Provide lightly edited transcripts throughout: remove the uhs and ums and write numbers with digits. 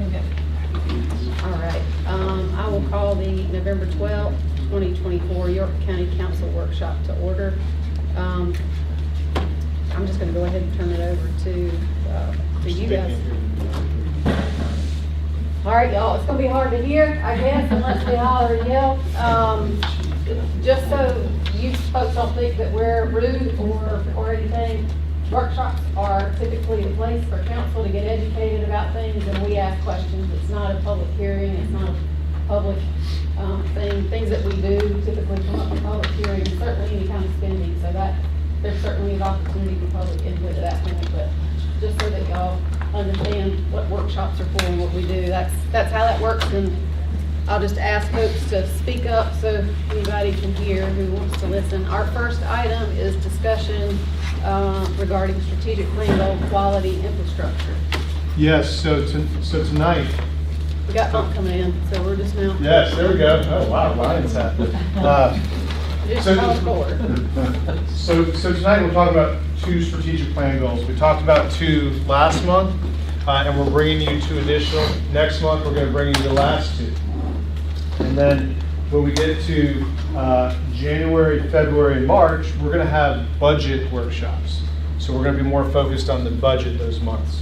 All right, I will call the November 12th, 2024 York County Council Workshop to order. I'm just going to go ahead and turn it over to you guys. All right, y'all, it's going to be hard to hear, I guess, unless we holler and yell. Just so you folks don't think that we're rude or anything, workshops are typically a place for council to get educated about things, and we ask questions. It's not a public hearing, it's not a public thing. Things that we do typically come up in public hearings, certainly any kind of spending, so that there's certainly an opportunity for public input at that point, but just so that y'all understand what workshops are for and what we do, that's how that works. And I'll just ask folks to speak up so anybody can hear who wants to listen. Our first item is discussion regarding strategic plan goal quality infrastructure. Yes, so tonight. We got bump coming in, so we're just now. Yes, there we go. Oh, wow, lion's happened. Just so- call forward. So tonight we're talking about 2 strategic plan goals. We talked about 2 last month, and we're bringing you 2 additional. Next month, we're going to bring you the last 2. And then when we get to January, February, and March, we're going to have budget workshops. So we're going to be more focused on the budget those months.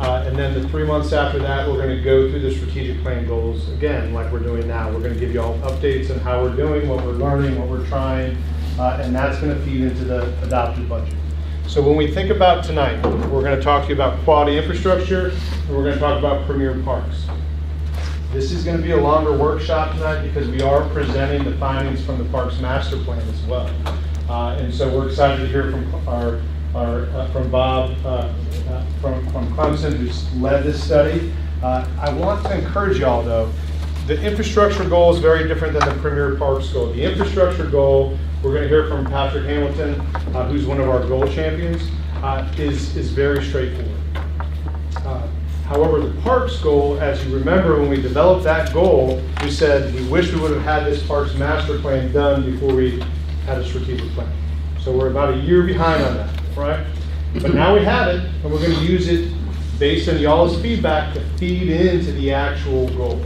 And then the 3 months after that, we're going to go through the strategic plan goals again, like we're doing now. We're going to give you all updates on how we're doing, what we're learning, what we're trying, and that's going to feed into the adopted budget. So when we think about tonight, we're going to talk to you about quality infrastructure, and we're going to talk about premier parks. This is going to be a longer workshop tonight because we are presenting the findings from the Parks Master Plan as well. And so we're excited to hear from from Bob from Clemson, who's led this study. I want to encourage y'all though, the infrastructure goal is very different than the Premier Parks goal. The infrastructure goal, we're going to hear from Patrick Hamilton, who's one of our goal champions, is very straightforward. However, the parks goal, as you remember when we developed that goal, we said we wish we would have had this Parks Master Plan done before we had a strategic plan. So we're about a year behind on that, right? But now we have it, and we're going to use it based on y'all's feedback to feed into the actual goal.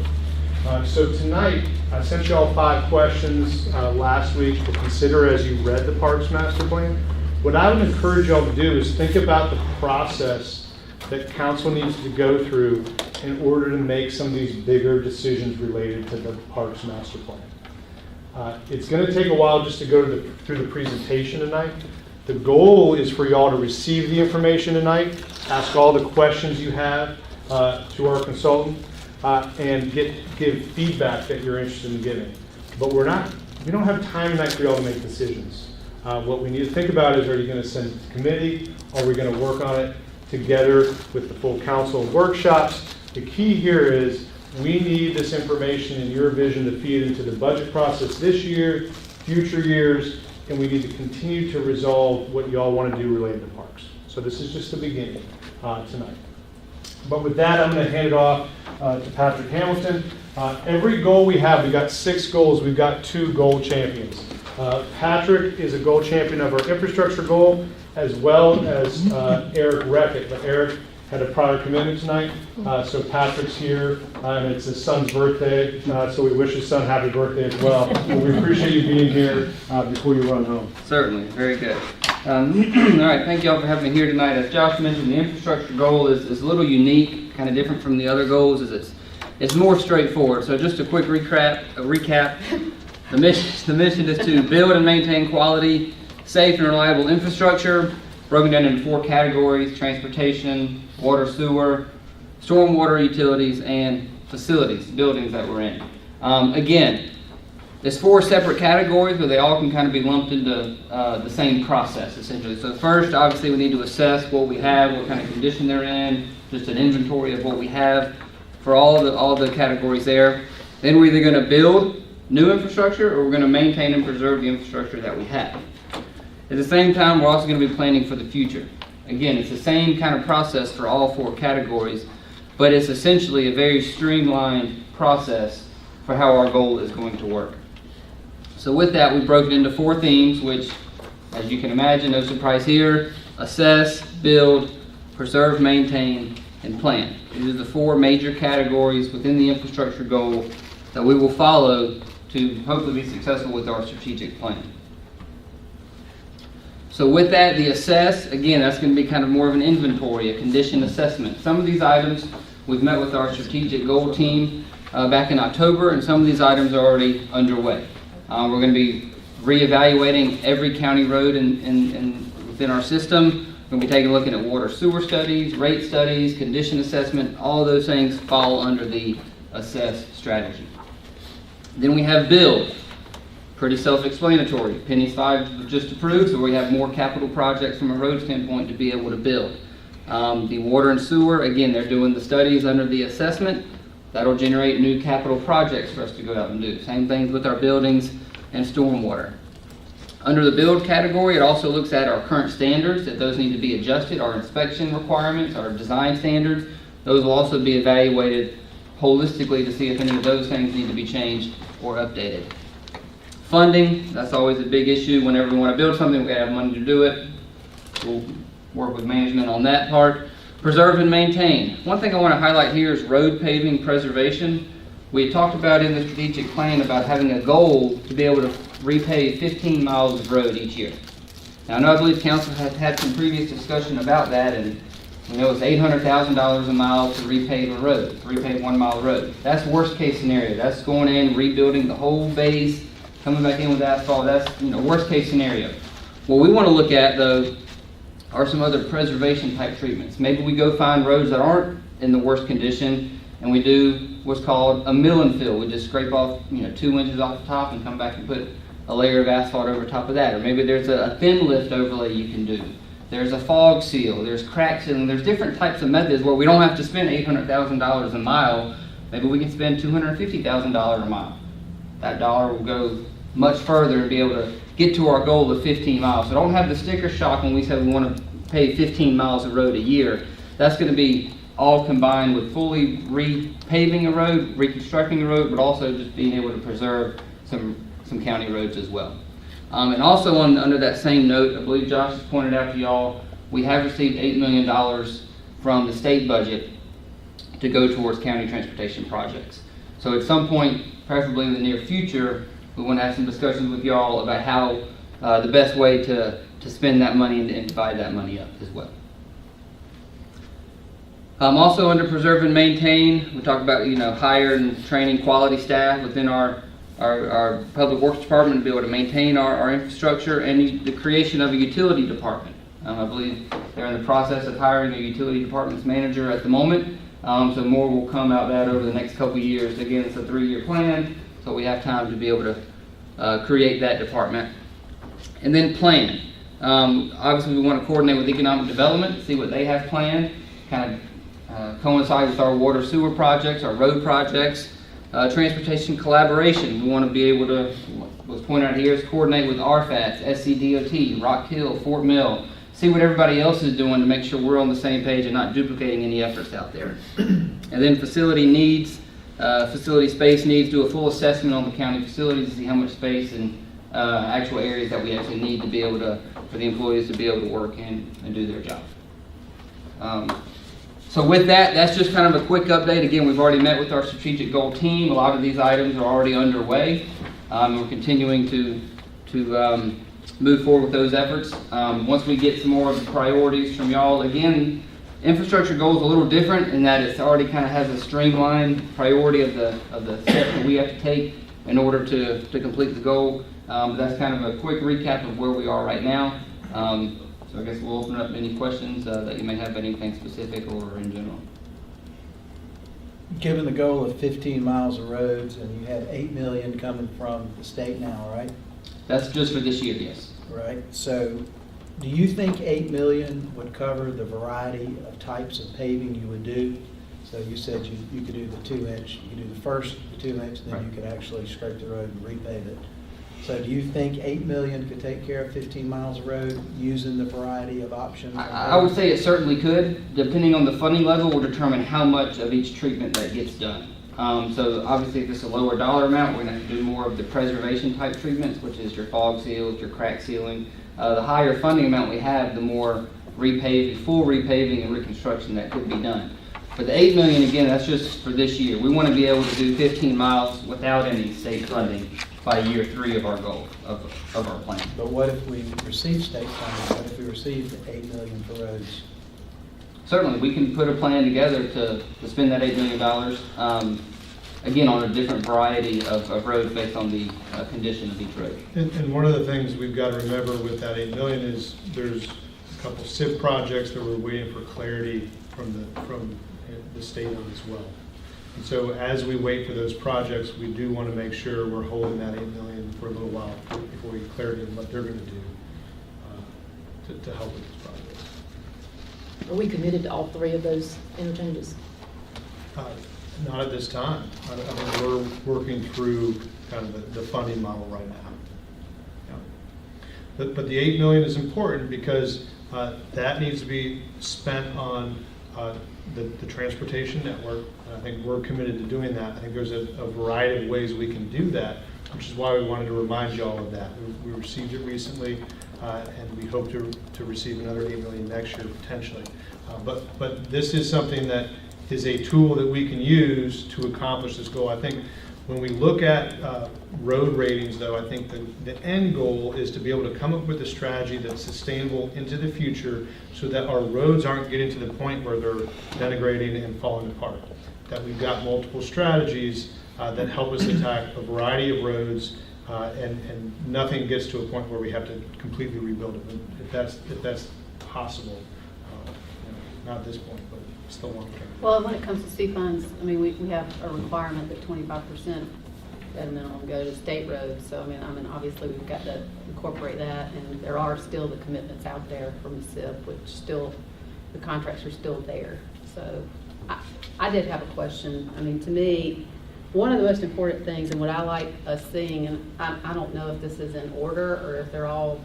So tonight, I sent y'all 5 questions last week to consider as you read the Parks Master Plan. What I would encourage y'all to do is think about the process that council needs to go through in order to make some of these bigger decisions related to the Parks Master Plan. It's going to take a while just to go through the presentation tonight. The goal is for y'all to receive the information tonight, ask all the questions you have to our consultant, and give feedback that you're interested in giving. But we don't have time tonight for y'all to make decisions. What we need to think about is, are you going to send it to committee? Are we going to work on it together with the full council workshops? The key here is we need this information and your vision to feed into the budget process this year, future years, and we need to continue to resolve what y'all want to do related to parks. So this is just the beginning tonight. But with that, I'm going to hand it off to Patrick Hamilton. Every goal we have, we've got 6 goals, we've got 2 goal champions. Patrick is a goal champion of our infrastructure goal, as well as Eric Reckett. But Eric had a prior commitment tonight, so Patrick's here, and it's his son's birthday, so we wish his son happy birthday as well. But we appreciate you being here before you run home. Certainly, very good. All right, thank you all for having me here tonight. As Josh mentioned, the infrastructure goal is a little unique, kind of different from the other goals, as it's more straightforward. So just a quick recap. The mission is to build and maintain quality, safe and reliable infrastructure, broken down into 4 categories: transportation, water, sewer, stormwater, utilities, and facilities, buildings that we're in. Again, there's 4 separate categories, but they all can kind of be lumped into the same process, essentially. So first, obviously, we need to assess what we have, what kind of condition they're in, just an inventory of what we have for all the categories there. Then we're either going to build new infrastructure, or we're going to maintain and preserve the infrastructure that we have. At the same time, we're also going to be planning for the future. Again, it's the same kind of process for all 4 categories, but it's essentially a very streamlined process for how our goal is going to work. So with that, we broke it into 4 themes, which, as you can imagine, no surprise here: assess, build, preserve, maintain, and plan. These are the four major categories within the infrastructure goal that we will follow to hopefully be successful with our strategic plan. So with that, the assess, again, that's going to be kind of more of an inventory, a condition assessment. Some of these items, we've met with our strategic goal team back in October, and some of these items are already underway. We're going to be reevaluating every county road within our system. We're going to be taking a look at water sewer studies, rate studies, condition assessment. All of those things fall under the assess strategy. Then we have build. Pretty self-explanatory. Penny's 5 was just approved, so we have more capital projects from a road standpoint to be able to build. The water and sewer, again, they're doing the studies under the assessment. That'll generate new capital projects for us to go out and do. Same things with our buildings and stormwater. Under the build category, it also looks at our current standards, that those need to be adjusted, our inspection requirements, our design standards. Those will also be evaluated holistically to see if any of those things need to be changed or updated. Funding, that's always a big issue. Whenever we want to build something, we gotta have money to do it. We'll work with management on that part. Preserve and maintain. One thing I want to highlight here is road paving preservation. We talked about in the strategic plan about having a goal to be able to repave 15 miles of road each year. Now, I know I believe council has had some previous discussion about that, and we know it's $800,000 a mile to repave a road, to repave 1 mile road. That's worst case scenario. That's going in, rebuilding the whole base, coming back in with asphalt. That's worst case scenario. What we want to look at though are some other preservation type treatments. Maybe we go find roads that aren't in the worst condition, and we do what's called a mill and fill. We just scrape off 2 inches off the top and come back and put a layer of asphalt over top of that. Or maybe there's a thin lift overlay you can do. There's a fog seal, there's crack sealing, there's different types of methods where we don't have to spend $800,000 a mile. Maybe we can spend $250,000 a mile. That dollar will go much further and be able to get to our goal of 15 miles. So don't have the sticker shock when we say we want to pay 15 miles of road a year. That's going to be all combined with fully repaving a road, reconstructing a road, but also just being able to preserve some county roads as well. And also under that same note, I believe Josh has pointed out to y'all, we have received $8 million from the state budget to go towards county transportation projects. So at some point, preferably in the near future, we want to have some discussions with y'all about how the best way to spend that money and divide that money up as well. Also under preserve and maintain, we talk about hire and training quality staff within our public works department to be able to maintain our infrastructure, and the creation of a utility department. I believe they're in the process of hiring a utility department's manager at the moment, so more will come out of that over the next couple of years. Again, it's a 3-year plan, so we have time to be able to create that department. And then plan. Obviously we want to coordinate with economic development, see what they have planned, kind of coincide with our water sewer projects, our road projects. Transportation collaboration, we want to be able to, what's pointed out here is coordinate with RFATS, SCDOT, Rock Hill, Fort Mill, see what everybody else is doing to make sure we're on the same page and not duplicating any efforts out there. And then facility needs, facility space needs, do a full assessment on the county facilities to see how much space and actual areas that we actually need to be able to, for the employees to be able to work in and do their job. So with that, that's just kind of a quick update. Again, we've already met with our strategic goal team. A lot of these items are already underway. We're continuing to move forward with those efforts. Once we get some more of the priorities from y'all, again, infrastructure goal is a little different in that it already kind of has a streamlined priority of the steps that we have to take in order to complete the goal. That's kind of a quick recap of where we are right now. So I guess we'll open up any questions that you may have, anything specific or in general. Given the goal of 15 miles of roads, and you have $8 million coming from the state now, right? That's just for this year, yes. Right. So do you think $8 million would cover the variety of types of paving you would do? So you said you could do the 2-inch, you could do the first 2-inch, then you could actually scrape the road and repave it. So do you think $8 million could take care of 15 miles of road using the variety of options? I would say it certainly could. Depending on the funding level, will determine how much of each treatment that gets done. So obviously if it's a lower dollar amount, we're going to have to do more of the preservation type treatments, which is your fog seals, your crack sealing. The higher funding amount we have, the more repaving, full repaving and reconstruction that could be done. But the 8 million, again, that's just for this year. We want to be able to do 15 miles without any state funding by year 3 of our goal, of our plan. But what if we receive state funding? What if we receive the 8 million for roads? Certainly, we can put a plan together to spend that $8 million, again, on a different variety of roads based on the condition of each road. And one of the things we've got to remember with that 8 million is there's a couple SIP projects that we're waiting for clarity from the state on as well. And so as we wait for those projects, we do want to make sure we're holding that 8 million for a little while before we get clarity on what they're going to do to help with these projects. Are we committed to all 3 of those interchanges? Not at this time. I mean, we're working through kind of the funding model right now. Yeah. But the 8 million is important because that needs to be spent on the transportation network. And I think we're committed to doing that. I think there's a variety of ways we can do that, which is why we wanted to remind you all of that. We received it recently, and we hope to receive another 8 million next year potentially. But this is something that is a tool that we can use to accomplish this goal. I think when we look at road ratings, though, I think the end goal is to be able to come up with a strategy that's sustainable into the future so that our roads aren't getting to the point where they're denigrating and falling apart. That we've got multiple strategies that help us attack a variety of roads and nothing gets to a point where we have to completely rebuild it. If that's possible, not at this point, but still long term. Well, when it comes to C funds, I mean, we have a requirement that 25% at a minimum go to state roads. So, I mean, obviously we've got to incorporate that, and there are still the commitments out there from SIP, which still, the contracts are still there. So, I did have a question. I mean, to me, one of the most important things, and what I like us seeing, and I don't know if this is in order or if they're all,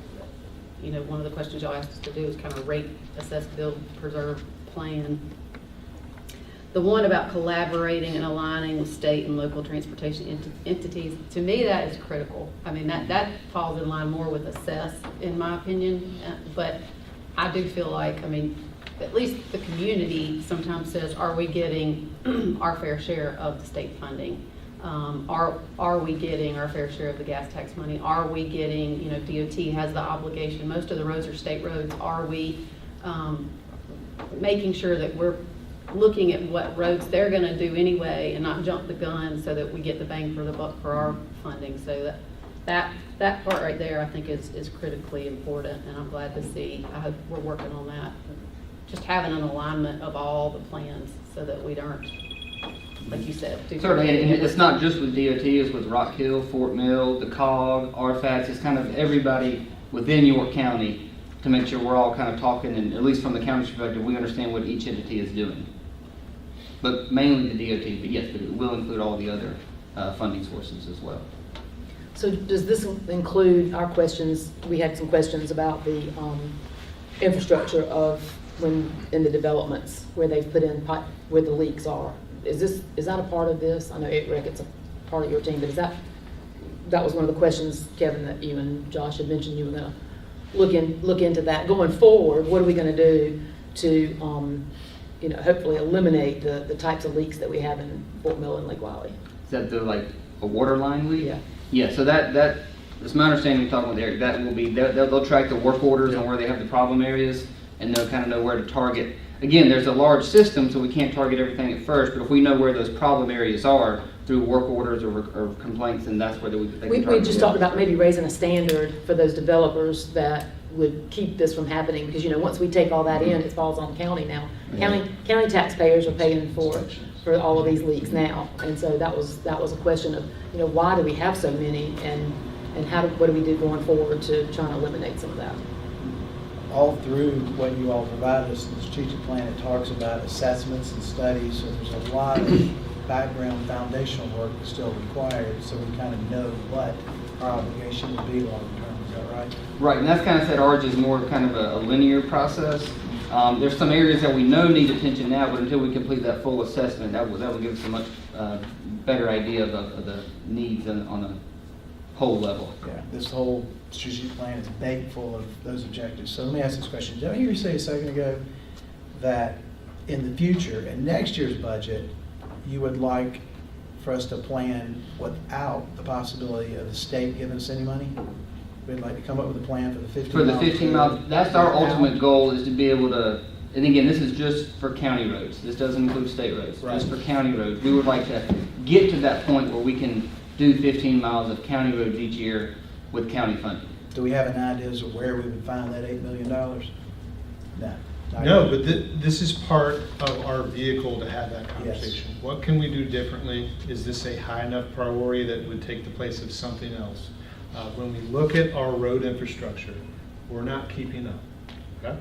you know, one of the questions y'all asked us to do is kind of rate, assess, build, preserve, plan. The one about collaborating and aligning with state and local transportation entities, to me that is critical. I mean, that falls in line more with assess, in my opinion, but I do feel like, I mean, at least the community sometimes says, are we getting our fair share of the state funding? Are we getting our fair share of the gas tax money? Are we getting, you know, DOT has the obligation, most of the roads are state roads. Are we making sure that we're looking at what roads they're going to do anyway and not jump the gun so that we get the bang for the buck for our funding? So that part right there I think is critically important, and I'm glad to see, I hope we're working on that. Just having an alignment of all the plans so that we don't, like you said. Certainly, and it's not just with DOT, it's with Rock Hill, Fort Mill, the COG, RFAS, it's kind of everybody within York County to make sure we're all kind of talking, and at least from the county's perspective, we understand what each entity is doing. But mainly the DOT, but yes, but it will include all the other funding sources as well. So does this include our questions? We had some questions about the infrastructure of when in the developments where they've put in pipe, where the leaks are. Is that a part of this? I know Rick, it's a part of your team, but that was one of the questions, Kevin, that you and Josh had mentioned you were going to look into that going forward. What are we going to do to you know, hopefully eliminate the types of leaks that we have in Fort Mill and Lake Wiley? Is that the, like, a water line leak? Yeah. Yeah, so it's my understanding, you're talking with Eric, that will be, they'll track the work orders on where they have the problem areas, and they'll kind of know where to target. Again, there's a large system, so we can't target everything at first, but if we know where those problem areas are through work orders or complaints, then that's where they can target. We just talked about maybe raising a standard for those developers that would keep this from happening, because, you know, once we take all that in, it falls on county now. County taxpayers are paying for all of these leaks now, and so that was a question of, you know, why do we have so many, and what do we do going forward to try and eliminate some of that? All through what you all provide us in the strategic plan, it talks about assessments and studies, so there's a lot of background foundational work that's still required, so we kind of know what our obligation would be long term. Is that right? Right, and that's kind of said ours is more kind of a linear process. There's some areas that we know need attention now, but until we complete that full assessment, that will give us a much better idea of the needs on a whole level. Yeah, this whole strategic plan is baked full of those objectives. So let me ask this question. Did I hear you say a second ago that in the future, in next year's budget, you would like for us to plan without the possibility of the state giving us any money? We'd like to come up with a plan for the 15 For the miles 15 miles, that's our without- ultimate goal, is to be able to, and again, this is just for county roads. This doesn't include state roads, just Right. for county roads. We would like to get to that point where we can do 15 miles of county roads each year with county funding. Do we have an idea as to where we would find that $8 million? No. not No, yet. but this is part of our vehicle to have that conversation. What can we do differently? Is this a high enough priority that would take the place of something else? When we look at our road infrastructure, we're not keeping up, okay?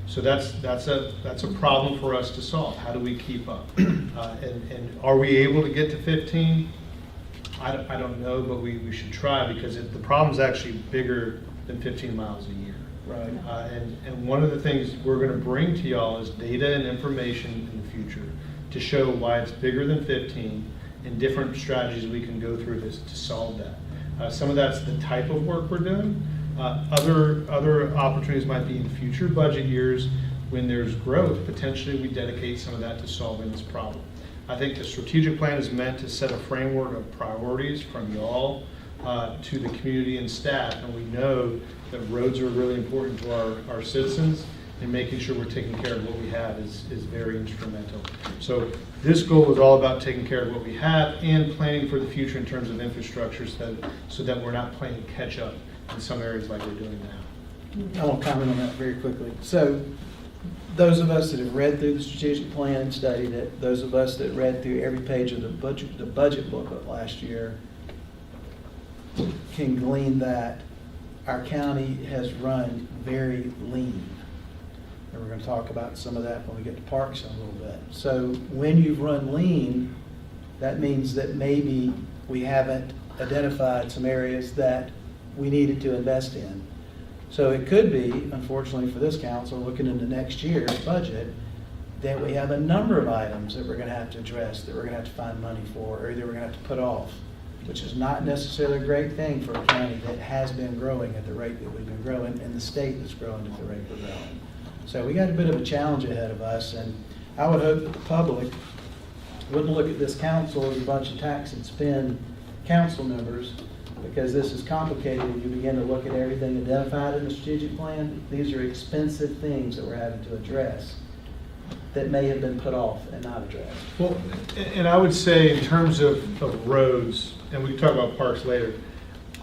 So that's a problem for us to solve. How do we keep up? And are we able to get to 15? I don't know, but we should try, because the problem's actually bigger than 15 miles a year. Right. And one of the things we're going to bring to y'all is data and information in the future to show why it's bigger than 15 and different strategies we can go through to solve that. Some of that's the type of work we're doing. Other opportunities might be in future budget years when there's growth. Potentially we dedicate some of that to solving this problem. I think the strategic plan is meant to set a framework of priorities from y'all to the community and staff, and we know that roads are really important to our citizens, and making sure we're taking care of what we have is very instrumental. So this goal is all about taking care of what we have and planning for the future in terms of infrastructure so that we're not playing catch up in some areas like we're doing now. I want to comment on that very quickly. So those of us that have read through the strategic plan and studied it, those of us that read through every page of the budget booklet last year, can glean that our county has run very lean. And we're going to talk about some of that when we get to parks in a little bit. So when you've run lean, that means that maybe we haven't identified some areas that we needed to invest in. So it could be, unfortunately for this council, looking into next year's budget, that we have a number of items that we're going to have to address, that we're going to have to find money for, or that we're going to have to put off, which is not necessarily a great thing for a county that has been growing at the rate that we've been growing, and the state that's growing at the rate we're growing. So we got a bit of a challenge ahead of us, and I would hope that the public wouldn't look at this council as a bunch of tax and spend council members, because this is complicated. When you begin to look at everything identified in the strategic plan, these are expensive things that we're having to address that may have been put off and not addressed. Well, and I would say in terms of roads, and we can talk about parks later,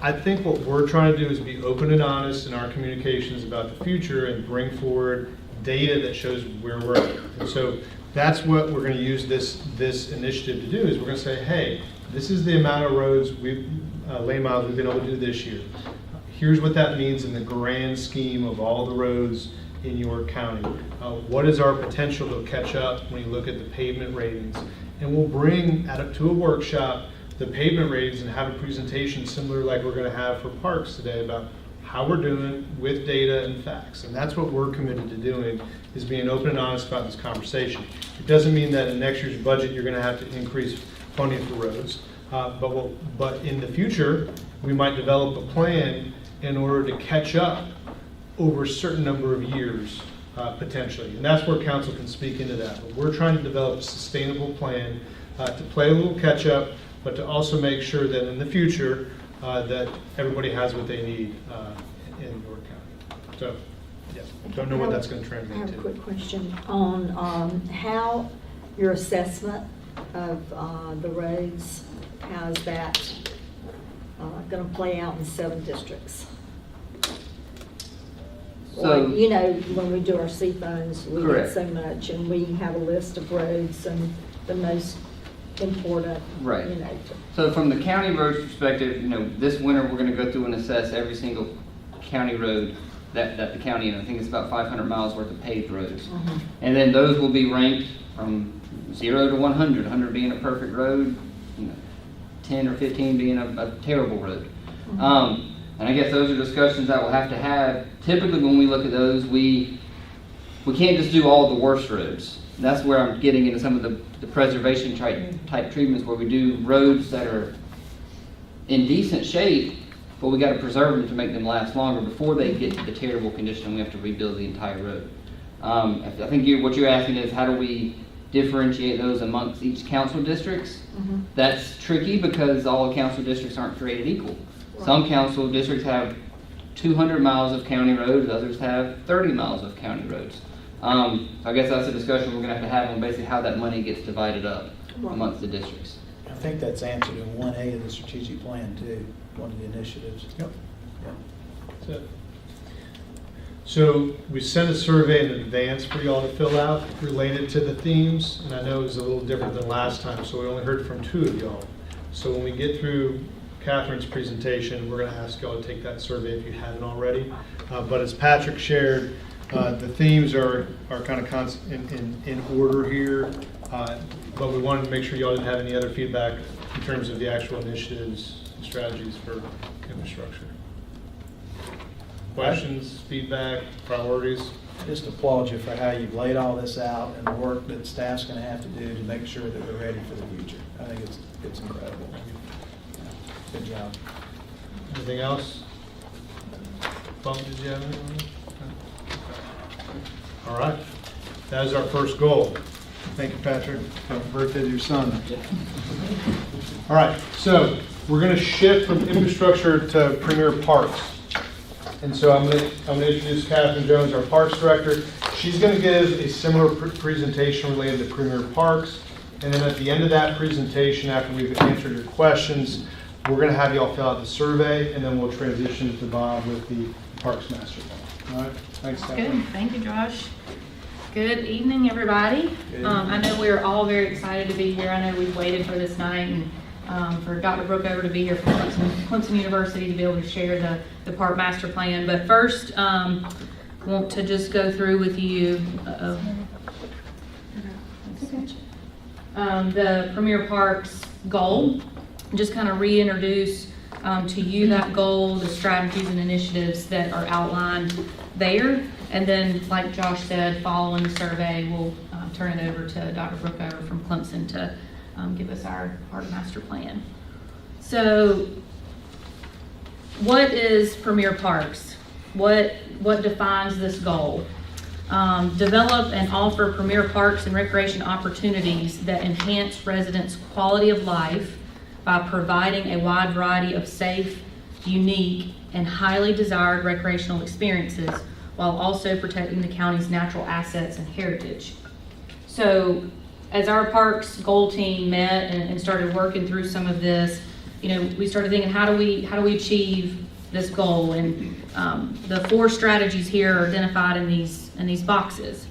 I think what we're trying to do is be open and honest in our communications about the future and bring forward data that shows where we're at. And so that's what we're going to use this initiative to do, is we're going to say, hey, this is the amount of roads lane miles we've been able to do this year. Here's what that means in the grand scheme of all the roads in your county. What is our potential to catch up when you look at the pavement ratings? And we'll bring to a workshop the pavement ratings and have a presentation similar like we're going to have for parks today about how we're doing with data and facts. And that's what we're committed to doing, is being open and honest about this conversation. It doesn't mean that in next year's budget you're going to have to increase funding for roads. But in the future, we might develop a plan in order to catch up over a certain number of years, potentially. And that's where council can speak into that. But we're trying to develop a sustainable plan to play a little catch up, but to also make sure that in the future, that everybody has what they need in York County. So, yeah, don't know what that's going to I translate have a to. quick question on how your assessment of the roads, how's that going to play out in 7 districts? So- Like, you know, when we do our C funds, we get Correct. so much, and we have a list of roads and the most important, Right. you know. So from the county roads perspective, this winter, we're gonna go through and assess every single county road that the county, and I think it's about 500 miles worth of paved roads. And then those will be ranked from 0 to 100, 100 being a perfect road, 10 or 15 being a terrible road. And I guess those are discussions that we'll have to have. Typically, when we look at those, we can't just do all the worst roads. That's where I'm getting into some of the preservation type treatments, where we do roads that are in decent shape, but we got to preserve them to make them last longer before they get to the terrible condition and we have to rebuild the entire road. I think what you're asking is how do we differentiate those amongst each council districts? That's tricky because all council districts aren't created equal. Some council districts have 200 miles of county roads, others have 30 miles of county roads. I guess that's a discussion we're gonna have on basically how that money gets divided up amongst the districts. I think that's answered in 1A of the strategic plan too, one of the initiatives. Yep. That's it. So we sent a survey in advance for y'all to fill out related to the themes, and I know it was a little different than last time, so we only heard from 2 of y'all. So when we get through Catherine's presentation, we're gonna ask y'all to take that survey if you haven't already. But as Patrick shared, the themes are kind of in order here, but we wanted to make sure y'all didn't have any other feedback in terms of the actual initiatives and strategies for infrastructure. Questions, feedback, priorities? Just applaud you for how you've laid all this out and the work that staff's gonna have to do to make sure that we're ready for the future. I think it's incredible. Good job. Anything else? Bump, did you have anything? All right, that is our first goal. Thank you, Patrick. Happy birthday to your son. All right, so we're going to shift from infrastructure to Premier Parks. And so I'm going to introduce Catherine Jones, our Parks Director. She's going to give a similar presentation related to Premier Parks. And then at the end of that presentation, after we've answered your questions, we're going to have you all fill out the survey, and then we'll transition to Bob with the Parks Master Plan. All right, thanks, Catherine. Good, thank you, Josh. Good evening, everybody. I know we're all very excited to be here. I know we've waited for this night and for Dr. Brookover to be here from Clemson University to be able to share the Park Master Plan. But first, want to just go through with you the Premier Parks goal. Just kind of reintroduce to you that goal, the strategies and initiatives that are outlined there. And then, like Josh said, following the survey, we'll turn it over to Dr. Brookover from Clemson to give us our Park Master Plan. So, what is Premier Parks? What defines this goal? Develop and offer premier parks and recreation opportunities that enhance residents' quality of life by providing a wide variety of safe, unique, and highly desired recreational experiences while also protecting the county's natural assets and heritage. So as our parks goal team met and started working through some of this, we started thinking, how do we achieve this goal? And the 4 strategies here are identified in these boxes.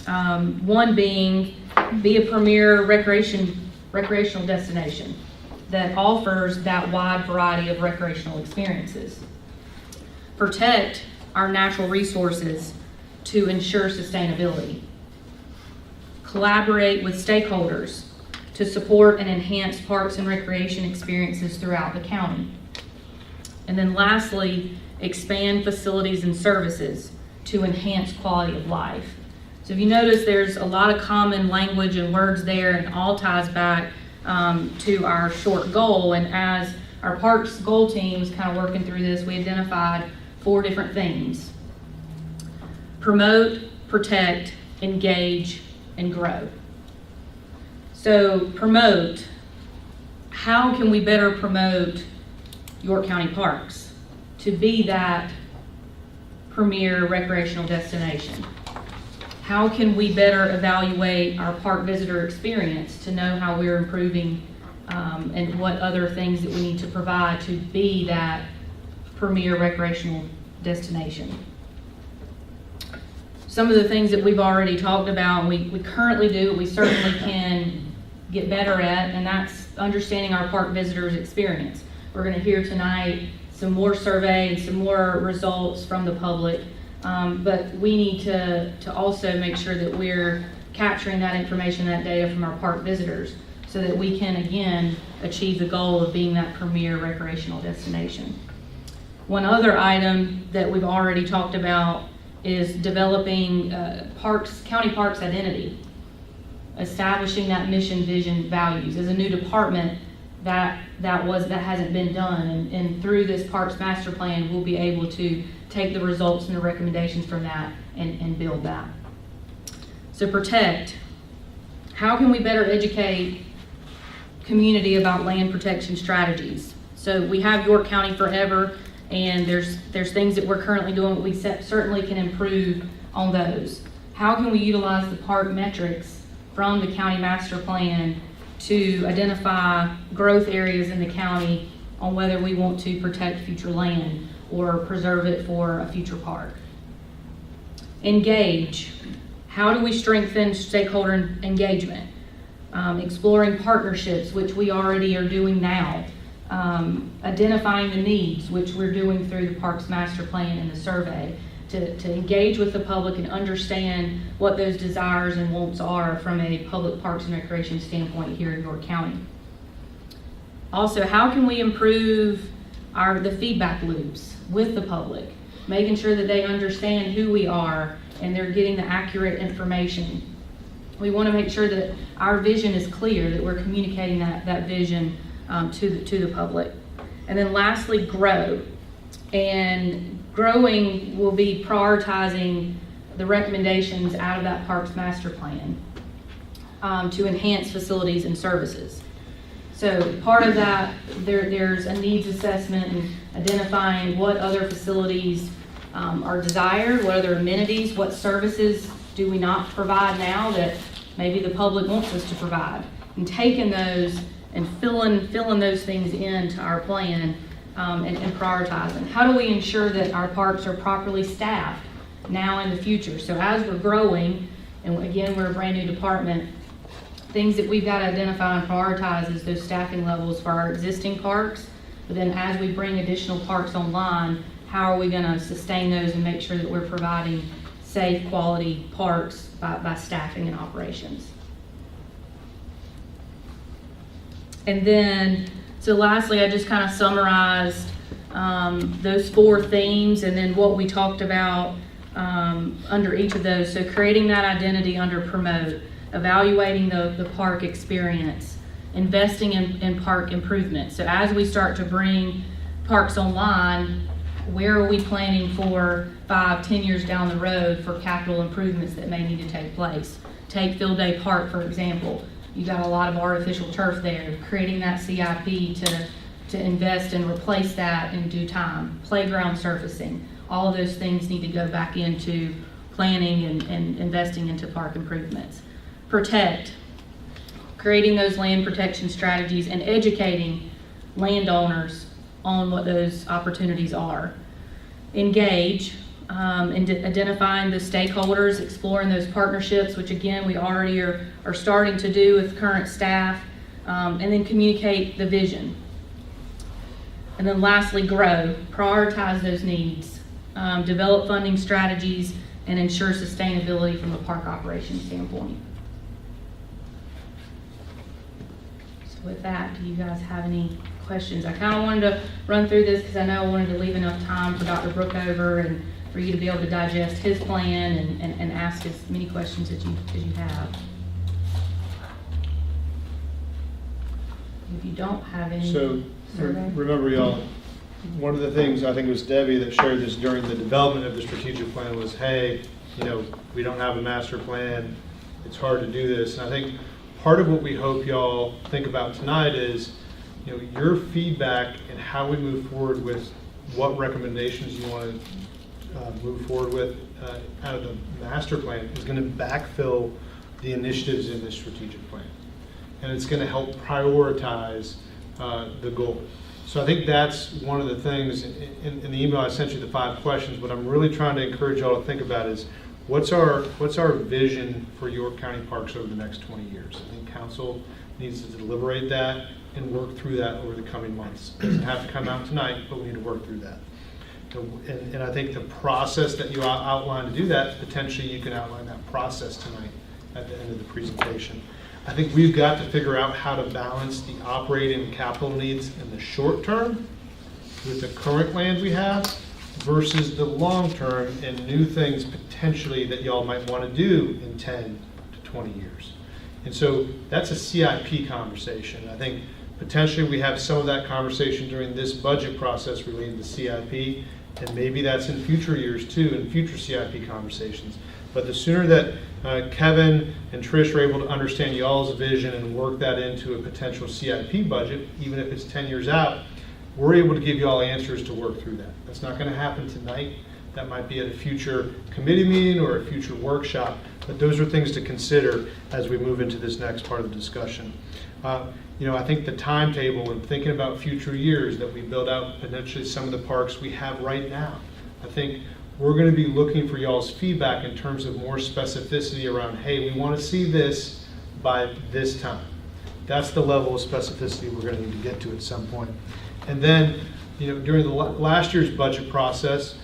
One being, be a premier recreational destination that offers that wide variety of recreational experiences. Protect our natural resources to ensure sustainability. Collaborate with stakeholders to support and enhance parks and recreation experiences throughout the county. And then lastly, expand facilities and services to enhance quality of life. So if you notice, there's a lot of common language and words there, and all ties back to our short goal. And as our parks goal team was kind of working through this, we identified 4 different themes: promote, protect, engage, and grow. So promote, how can we better promote York County Parks to be that premier recreational destination? How can we better evaluate our park visitor experience to know how we're improving and what other things that we need to provide to be that premier recreational destination? Some of the things that we've already talked about, we currently do, we certainly can get better at, and that's understanding our park visitors' experience. We're going to hear tonight some more survey and some more results from the public, but we need to also make sure that we're capturing that information, that data from our park visitors, so that we can again achieve the goal of being that premier recreational destination. One other item that we've already talked about is developing county parks identity, establishing that mission, vision, values. As a new department, that hasn't been done, and through this Parks Master Plan, we'll be able to take the results and the recommendations from that and build that. So protect. How can we better educate community about land protection strategies? So we have York County Forever, and there's things that we're currently doing, but we certainly can improve on those. How can we utilize the park metrics from the county master plan to identify growth areas in the county on whether we want to protect future land or preserve it for a future park? Engage. How do we strengthen stakeholder engagement? Exploring partnerships, which we already are doing now. Identifying the needs, which we're doing through the Parks Master Plan and the survey, to engage with the public and understand what those desires and wants are from a public parks and recreation standpoint here in York County. Also, how can we improve the feedback loops with the public, making sure that they understand who we are and they're getting the accurate information. We want to make sure that our vision is clear, that we're communicating that vision to the public. And then lastly, grow. And growing will be prioritizing the recommendations out of that Parks Master Plan to enhance facilities and services. So part of that, there's a needs assessment and identifying what other facilities are desired, what other amenities, what services do we not provide now that maybe the public wants us to provide, and taking those and filling those things into our plan and prioritizing. How do we ensure that our parks are properly staffed now and in the future? So as we're growing, and again, we're a brand new department, things that we've got to identify and prioritize is those staffing levels for our existing parks, but then as we bring additional parks online, how are we going to sustain those and make sure that we're providing safe, quality parks by staffing and operations? And then, so lastly, I just kind of summarized those 4 themes and then what we talked about under each of those. So creating that identity under promote, evaluating the park experience, investing in park improvements. So as we start to bring parks online, where are we planning for 5-10 years down the road for capital improvements that may need to take place? Take Field Day Park, for example. You got a lot of artificial turf there, creating that CIP to invest and replace that in due time. Playground surfacing, all of those things need to go back into planning and investing into park improvements. Protect, creating those land protection strategies and educating landowners on what those opportunities are. Engage, and identifying the stakeholders, exploring those partnerships, which again, we already are starting to do with current staff, and then communicate the vision. And then lastly, grow, prioritize those needs, develop funding strategies, and ensure sustainability from a park operations standpoint. So with that, do you guys have any questions? I kind of wanted to run through this because I know I wanted to leave enough time for Dr. Brookover and for you to be able to digest his plan and ask as many questions as you have. If you don't have any. So remember, y'all, one of the things, I think it was Debbie that shared this during the development of the strategic plan was, hey, we don't have a master plan. It's hard to do this. And I think part of what we hope y'all think about tonight is, your feedback and how we move forward with what recommendations you want to move forward with out of the master plan is going to backfill the initiatives in this strategic plan. And it's going to help prioritize the goal. So I think that's one of the things in the email I sent you, the 5 questions. What I'm really trying to encourage y'all to think about is what's our vision for York County Parks over the next 20 years. I think council needs to deliberate that and work through that over the coming months. It doesn't have to come out tonight, but we need to work through that. And I think the process that you outlined to do that, potentially you can outline that process tonight at the end of the presentation. I think we've got to figure out how to balance the operating and capital needs in the short term with the current land we have versus the long term and new things potentially that y'all might want to do in 10 to 20 years. And so that's a CIP conversation. I think potentially we have some of that conversation during this budget process related to CIP, and maybe that's in future years too, in future CIP conversations. But the sooner that Kevin and Trish are able to understand y'all's vision and work that into a potential CIP budget, even if it's 10 years out, we're able to give you all answers to work through that. That's not going to happen tonight. That might be at a future committee meeting or a future workshop, but those are things to consider as we move into this next part of the discussion. I think the timetable and thinking about future years that we build out potentially some of the parks we have right now, I think we're going to be looking for y'all's feedback in terms of more specificity around, hey, we want to see this by this time. That's the level of specificity we're going to need to get to at some point. And then, during the last year's budget process,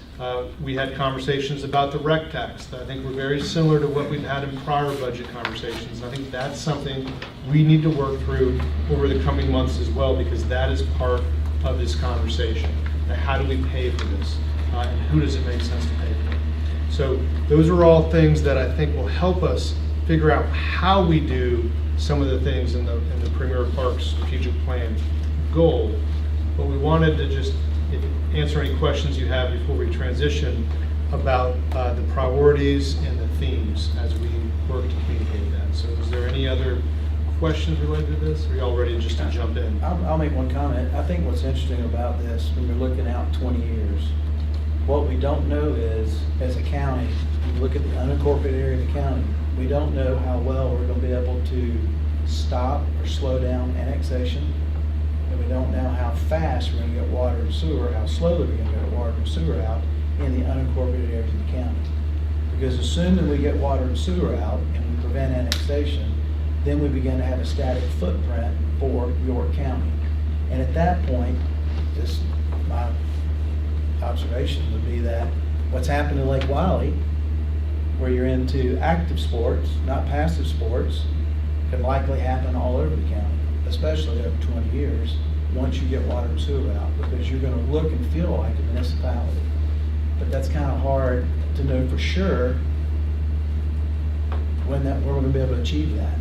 we had conversations about the rec tax that I think were very similar to what we've had in prior budget conversations. I think that's something we need to work through over the coming months as well, because that is part of this conversation. Now, how do we pay for this? And who does it make sense to pay for? So those are all things that I think will help us figure out how we do some of the things in the Premier Parks strategic plan goal. But we wanted to just answer any questions you have before we transition about the priorities and the themes as we work to communicate that. So is there any other questions related to this? Are y'all ready just to jump in? I'll make one comment. I think what's interesting about this, when you're looking out 20 years, what we don't know is, as a county, you look at the unincorporated area of the county, we don't know how well we're going to be able to stop or slow down annexation. And we don't know how fast we're going to get water and sewer, how slowly we're going to get water and sewer out in the unincorporated areas of the county. Because as soon as we get water and sewer out and we prevent annexation, then we begin to have a static footprint for York County. And at that point, my observation would be that what's happened to Lake Wiley, where you're into active sports, not passive sports, can likely happen all over the county, especially over 20 years, once you get water and sewer out, because you're going to look and feel like a municipality. But that's kind of hard to know for sure when we're going to be able to achieve that.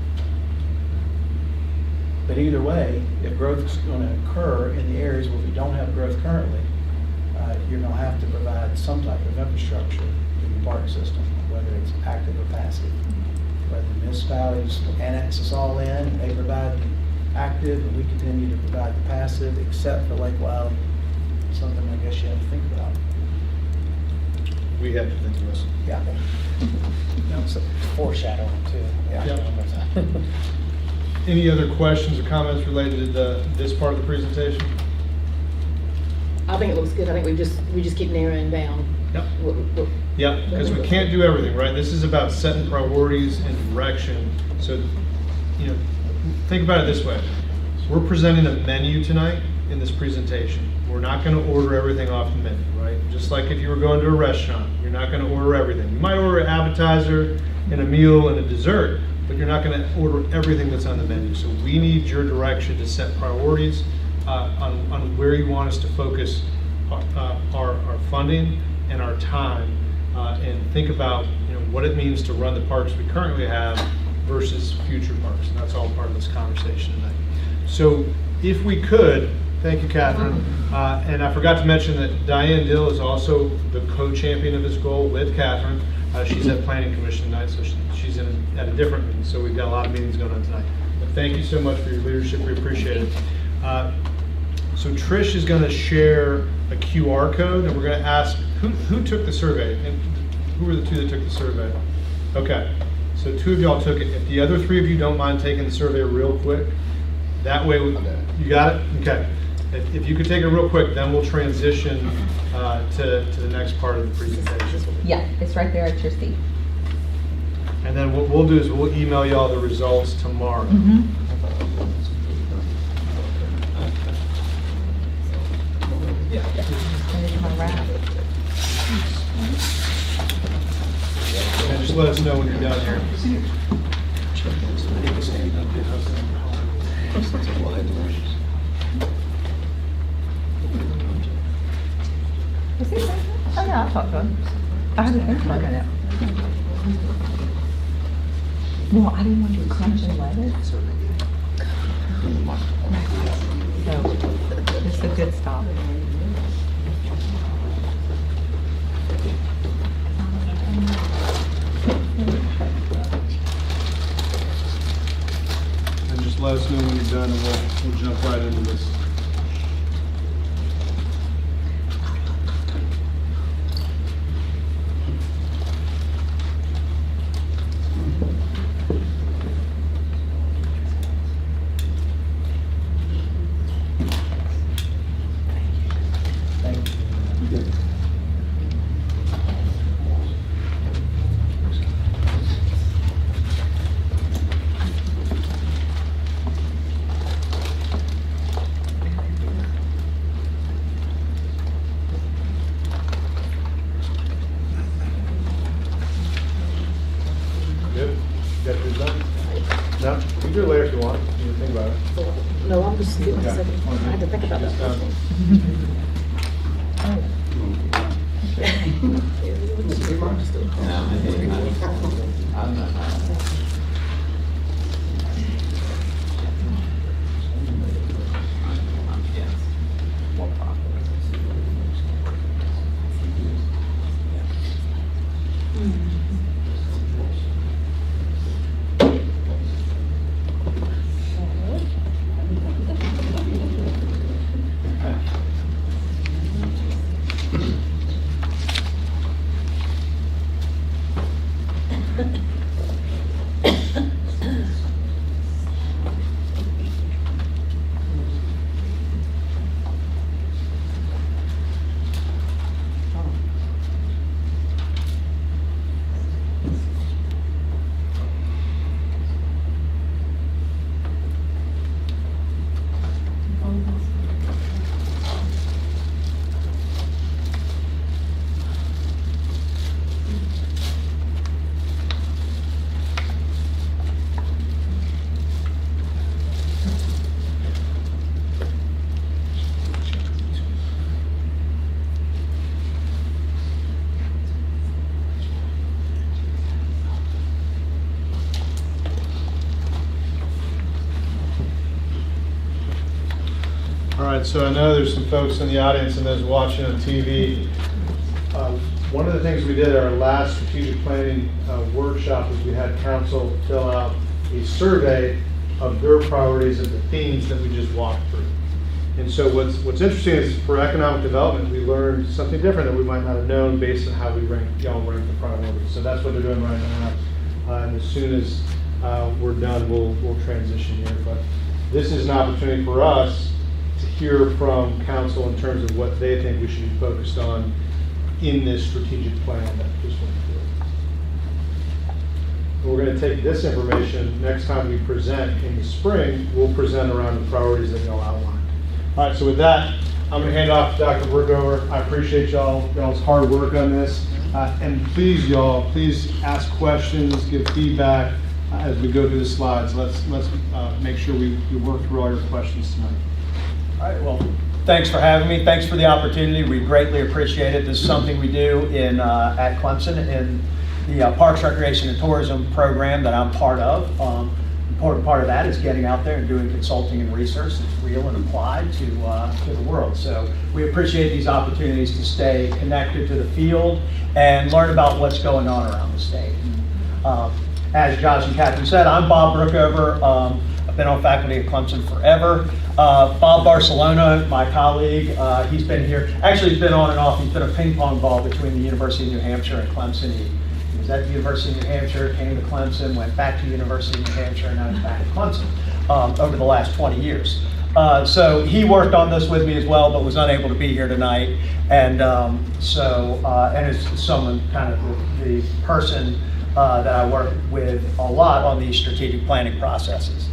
But either way, if growth is going to occur in the areas where we don't have growth currently, you're going to have to provide some type of infrastructure in the park system, whether it's active or passive. Whether the municipalities annex us all in, they provide the active, and we continue to provide the passive, except for Lake Wiley. Something I guess you have to think about. We have to think of this. Yeah. Foreshadowing too. Yeah. Any other questions or comments related to this part of the presentation? I think it looks good. I think we just keep narrowing down. Yep. what- Yeah, because we can't do everything, right? This is about setting priorities and direction. So, think about it this way. We're presenting a menu tonight in this presentation. We're not going to order everything off the menu, right? Just like if you were going to a restaurant, you're not going to order everything. You might order an appetizer and a meal and a dessert, but you're not going to order everything that's on the menu. So we need your direction to set priorities on where you want us to focus our funding and our time, and think about what it means to run the parks we currently have versus future parks. And that's all part of this conversation tonight. So if we could, thank you, Catherine. And I forgot to mention that Diane Dill is also the co-champion of this goal with Catherine. She's at Planning Commission tonight, so she's at a different meeting. So we've got a lot of meetings going on tonight. But thank you so much for your leadership. We appreciate it. So Trish is going to share a QR code, and we're going to ask who took the survey, and who were the two that took the survey? Okay, so two of y'all took it. If the other three of you don't mind taking the survey real quick, that way you got it? Okay. If you could take it real quick, then we'll transition to the next part of the presentation. Yeah, it's right there at your seat. And then what we'll do is we'll email y'all the results tomorrow. And just let us know when you're done here. Is he right? Oh, yeah, I'll talk to him. I had to think about it. No, I didn't want to crunch and let it. So, it's a good stop. us know when you're done and we'll jump right into this. Thank you. Good? You got yours done? No? You can do it later if you want. You can think about it. No, I'm just, give me a Okay. second. I had to think about that. Just, All right, so I know there's some folks in the audience and those watching on TV. One of the things we did at our last strategic planning workshop is we had council fill out a survey of their priorities and the themes that we just walked through. And so what's interesting is for economic development, we learned something different that we might not have known based on how we y'all rank the priorities. So that's what they're doing right now. And as soon as we're done, we'll transition here. But this is an opportunity for us to hear from council in terms of what they think we should be focused on in this strategic plan that just went through. We're going to take this information, next time we present in the spring, we'll present around the priorities that y'all outlined. All right, so with that, I'm going to hand off to Dr. Brookover. I appreciate y'all's hard work on this. And please, y'all, please ask questions, give feedback as we go through the slides. Let's make sure we work through all your questions tonight. All right, well, thanks for having me. Thanks for the opportunity. We greatly appreciate it. This is something we do at Clemson in the Parks, Recreation, and Tourism program that I'm part of. Important part of that is getting out there and doing consulting and research that's real and applied to the world. So we appreciate these opportunities to stay connected to the field and learn about what's going on around the state. As Josh and Catherine said, I'm Bob Brookover. I've been on faculty at Clemson forever. Bob Barcelona, my colleague, he's been here. Actually, he's been on and off. He's been a ping pong ball between the University of New Hampshire and Clemson. He was at the University of New Hampshire, came to Clemson, went back to the University of New Hampshire, and now he's back at Clemson over the last 20 years. So he worked on this with me as well, but was unable to be here tonight. And and is someone kind of the person that I work with a lot on these strategic planning processes.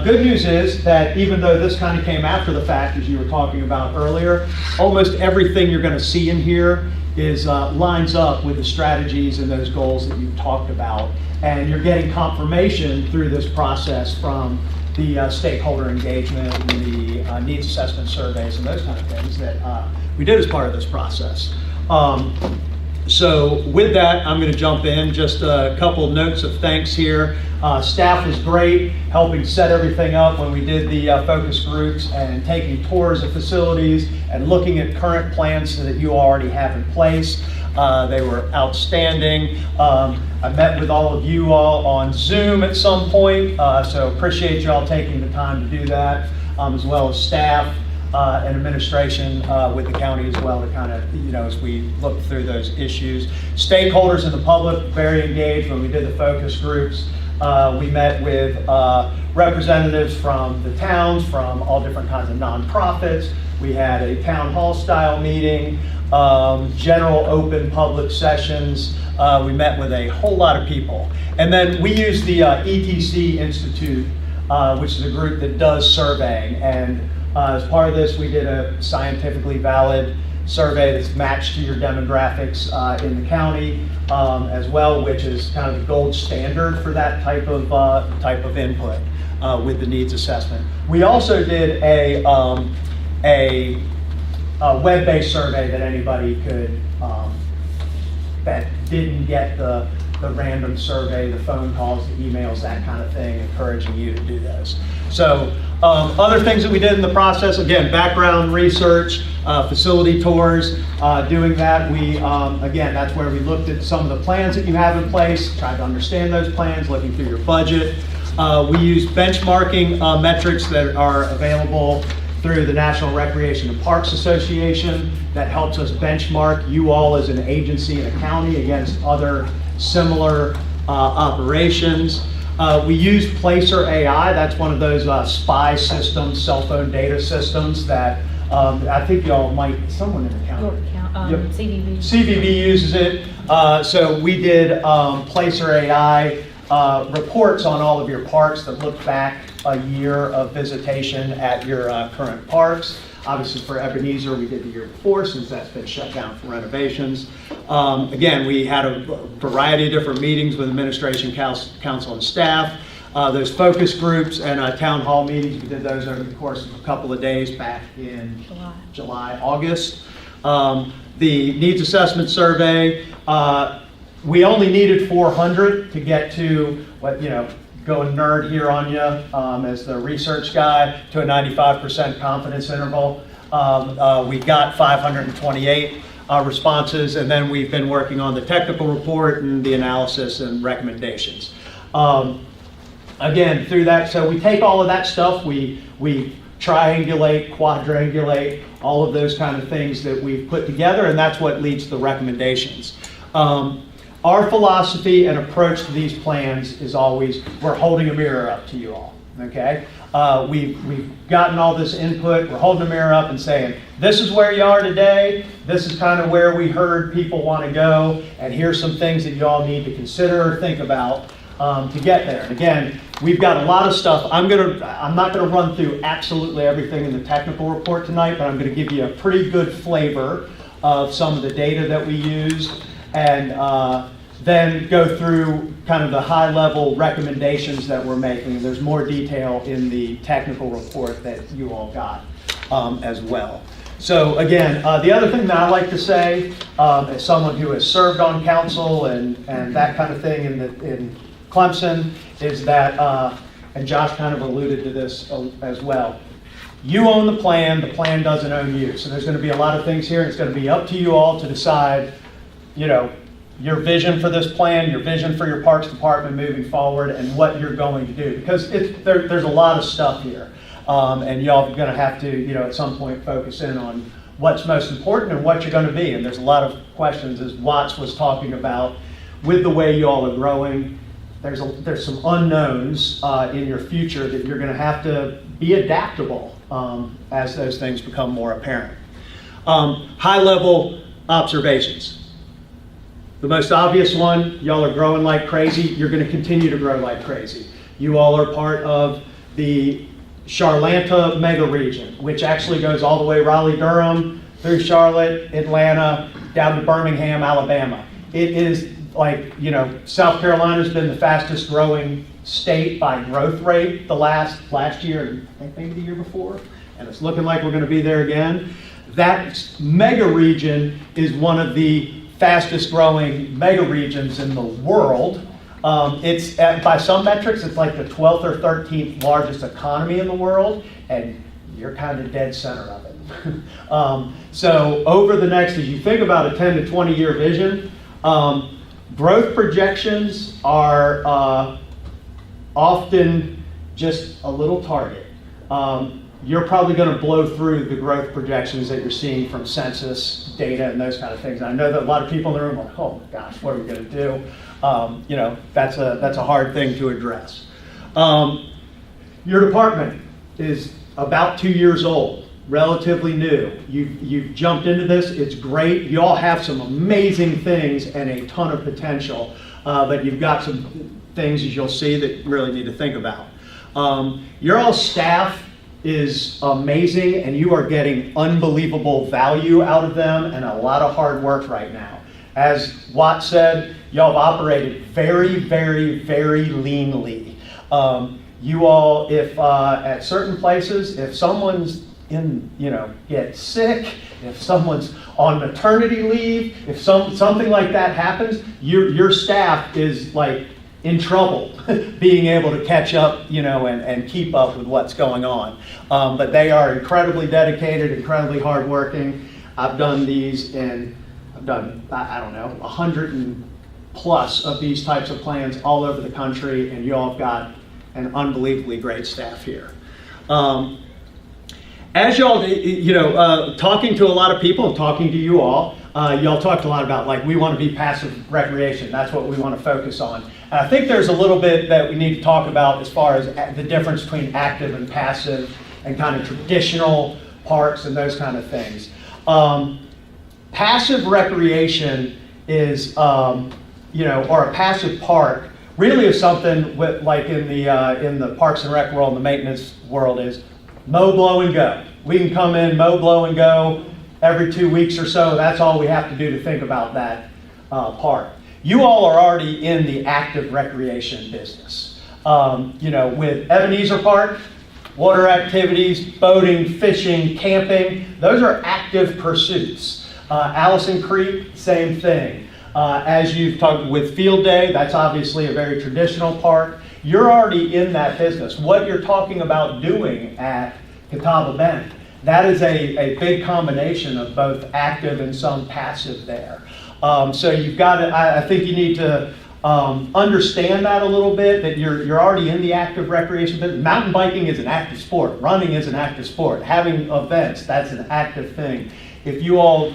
Good news is that even though this kind of came after the fact, as you were talking about earlier, almost everything you're going to see in here is lines up with the strategies and those goals that you've talked about. And you're getting confirmation through this process from the stakeholder engagement and the needs assessment surveys and those kind of things that we did as part of this process. So with that, I'm going to jump in. Just a couple of notes of thanks here. Staff was great, helping set everything up when we did the focus groups and taking tours of facilities and looking at current plans that you already have in place. They were outstanding. I met with all of you all on Zoom at some point, so appreciate you all taking the time to do that, as well as staff and administration with the county as well, to kind of, as we look through those issues. Stakeholders in the public, very engaged when we did the focus groups. We met with representatives from the towns, from all different kinds of nonprofits. We had a town hall style meeting, general open public sessions. We met with a whole lot of people. And then we used the ETC Institute, which is a group that does surveying. And as part of this, we did a scientifically valid survey that's matched to your demographics in the county as well, which is kind of the gold standard for that type of input with the needs assessment. We also did a web-based survey that anybody could, that didn't get the random survey, the phone calls, the emails, that kind of thing, encouraging you to do those. So other things that we did in the process, again, background research, facility tours, doing that. We, again, that's where we looked at some of the plans that you have in place, tried to understand those plans, looking through your budget. We use benchmarking metrics that are available through the National Recreation and Parks Association that helps us benchmark you all as an agency and a county against other similar operations. We use Placer AI. That's one of those SPY systems, cell phone data systems that I think y'all might, someone in the county. Yep. CVB. CVB uses it. So we did Placer AI reports on all of your parks that look back a year of visitation at your current parks. Obviously for Ebenezer, we did the year before since that's been shut down for renovations. Again, we had a variety of different meetings with administration, council, and staff. Those focus groups and town hall meetings, we did those over the course of a couple of days back in July, August. The needs assessment survey, we only needed 400 to get to what, going nerd here on you as the research guy, to a 95% confidence interval. We got 528 responses, and then we've been working on the technical report and the analysis and recommendations. Again, through that, so we take all of that stuff, we triangulate, quadrangulate, all of those kind of things that we've put together, and that's what leads to the recommendations. Our philosophy and approach to these plans is always, we're holding a mirror up to you all, okay? We've gotten all this input, we're holding a mirror up and saying, this is where you are today, this is kind of where we heard people want to go, and here's some things that you all need to consider or think about to get there. And again, we've got a lot of stuff. I'm not gonna run through absolutely everything in the technical report tonight, but I'm gonna give you a pretty good flavor of some of the data that we used, and then go through kind of the high-level recommendations that we're making. There's more detail in the technical report that you all got as well. So again, the other thing that I like to say, as someone who has served on council and that kind of thing in Clemson, is that, and Josh kind of alluded to this as well, you own the plan doesn't own you. So there's going to be a lot of things here, and it's going to be up to you all to decide, your vision for this plan, your vision for your Parks Department moving forward, and what you're going to do. Because there's a lot of stuff here. And y'all are going to have to, at some point focus in on what's most important and what you're going to be. And there's a lot of questions, as Watts was talking about, with the way y'all are growing. There's some unknowns in your future that you're going to have to be adaptable as those things become more apparent. High-level observations. The most obvious one, y'all are growing like crazy. You're going to continue to grow like crazy. You all are part of the Charlanta mega region, which actually goes all the way Raleigh-Durham, through Charlotte, Atlanta, down to Birmingham, Alabama. It is like, South Carolina's been the fastest growing state by growth rate the last year, and I think maybe the year before, and it's looking like we're going to be there again. That mega region is one of the fastest growing mega regions in the world. By some metrics, it's like the 12th or 13th largest economy in the world, and you're kind of dead center of it. So over the next, as you think about a 10 to 20 year vision, growth projections are often just a little target. You're probably going to blow through the growth projections that you're seeing from census data and those kind of things. And I know that a lot of people in the room are like, oh my gosh, what are we going to do? You know, that's a hard thing to address. Your department is about 2 years old, relatively new. You've jumped into this, it's great. You all have some amazing things and a ton of potential, but you've got some things, as you'll see, that you really need to think about. Your all staff is amazing, and you are getting unbelievable value out of them and a lot of hard work right now. As Watt said, y'all have operated very, very, very leanly. You all, if at certain places, if someone's gets sick, if someone's on maternity leave, if something like that happens, your staff is like in trouble being able to catch up, and keep up with what's going on. But they are incredibly dedicated, incredibly hardworking. I've done these I've done, I don't know, 100 and plus of these types of plans all over the country, and you all have got an unbelievably great staff here. As y'all, talking to a lot of people and talking to you all, y'all talked a lot about, like, we want to be passive recreation. That's what we want to focus on. And I think there's a little bit that we need to talk about as far as the difference between active and passive and kind of traditional parks and those kind of things. Passive recreation is, or a passive park really is something with, like in the Parks and Rec world, the maintenance world, is mow, blow, and go. We can come in, mow, blow, and go every 2 weeks or so. That's all we have to do to think about that park. You all are already in the active recreation business. With Ebenezer Park, water activities, boating, fishing, camping, those are active pursuits. Allison Creek, same thing. As you've talked with Field Day, that's obviously a very traditional park. You're already in that business. What you're talking about doing at Catawba Bend, that is a big combination of both active and some passive there. So you've got to, I think you need to understand that a little bit, that you're already in the active recreation business. Mountain biking is an active sport. Running is an active sport. Having events, that's an active thing. If you all,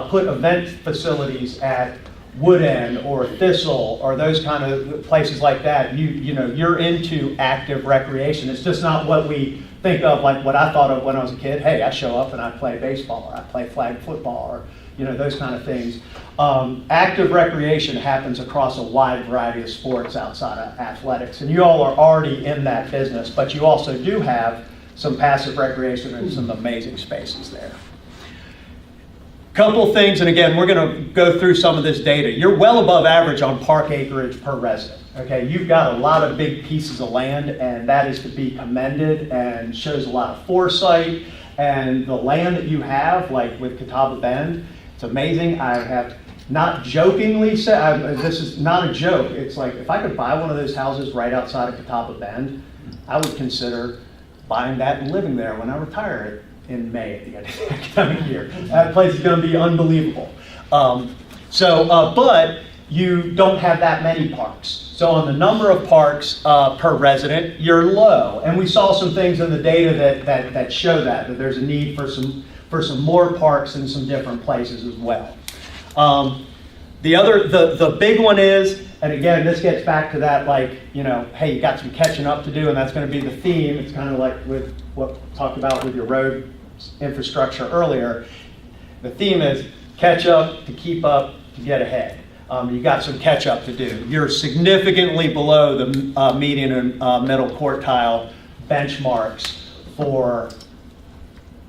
put event facilities at Wood End or Thistle or those kind of places like that, you're into active recreation. It's just not what we think of, like what I thought of when I was a kid. Hey, I show up and I play baseball, or I play flag football, or those kind of things. Active recreation happens across a wide variety of sports outside of athletics, and you all are already in that business, but you also do have some passive recreation and some amazing spaces there. Couple things, and again, we're going to go through some of this data. You're well above average on park acreage per resident. Okay, you've got a lot of big pieces of land, and that is to be commended and shows a lot of foresight. And the land that you have, like with Catawba Bend, it's amazing. I have not jokingly said, this is not a joke. It's like, if I could buy one of those houses right outside of Catawba Bend, I would consider buying that and living there when I retire in May at the end of the academic year. That place is going to be unbelievable. But you don't have that many parks. So on the number of parks per resident, you're low. And we saw some things in the data that show that there's a need for some more parks in some different places as well. The big one is, and again, this gets back to that, hey, you got some catching up to do, and that's going to be the theme. It's kind of like with what we talked about with your road infrastructure earlier. The theme is catch up to keep up to get ahead. You got some catch up to do. You're significantly below the median and middle quartile benchmarks for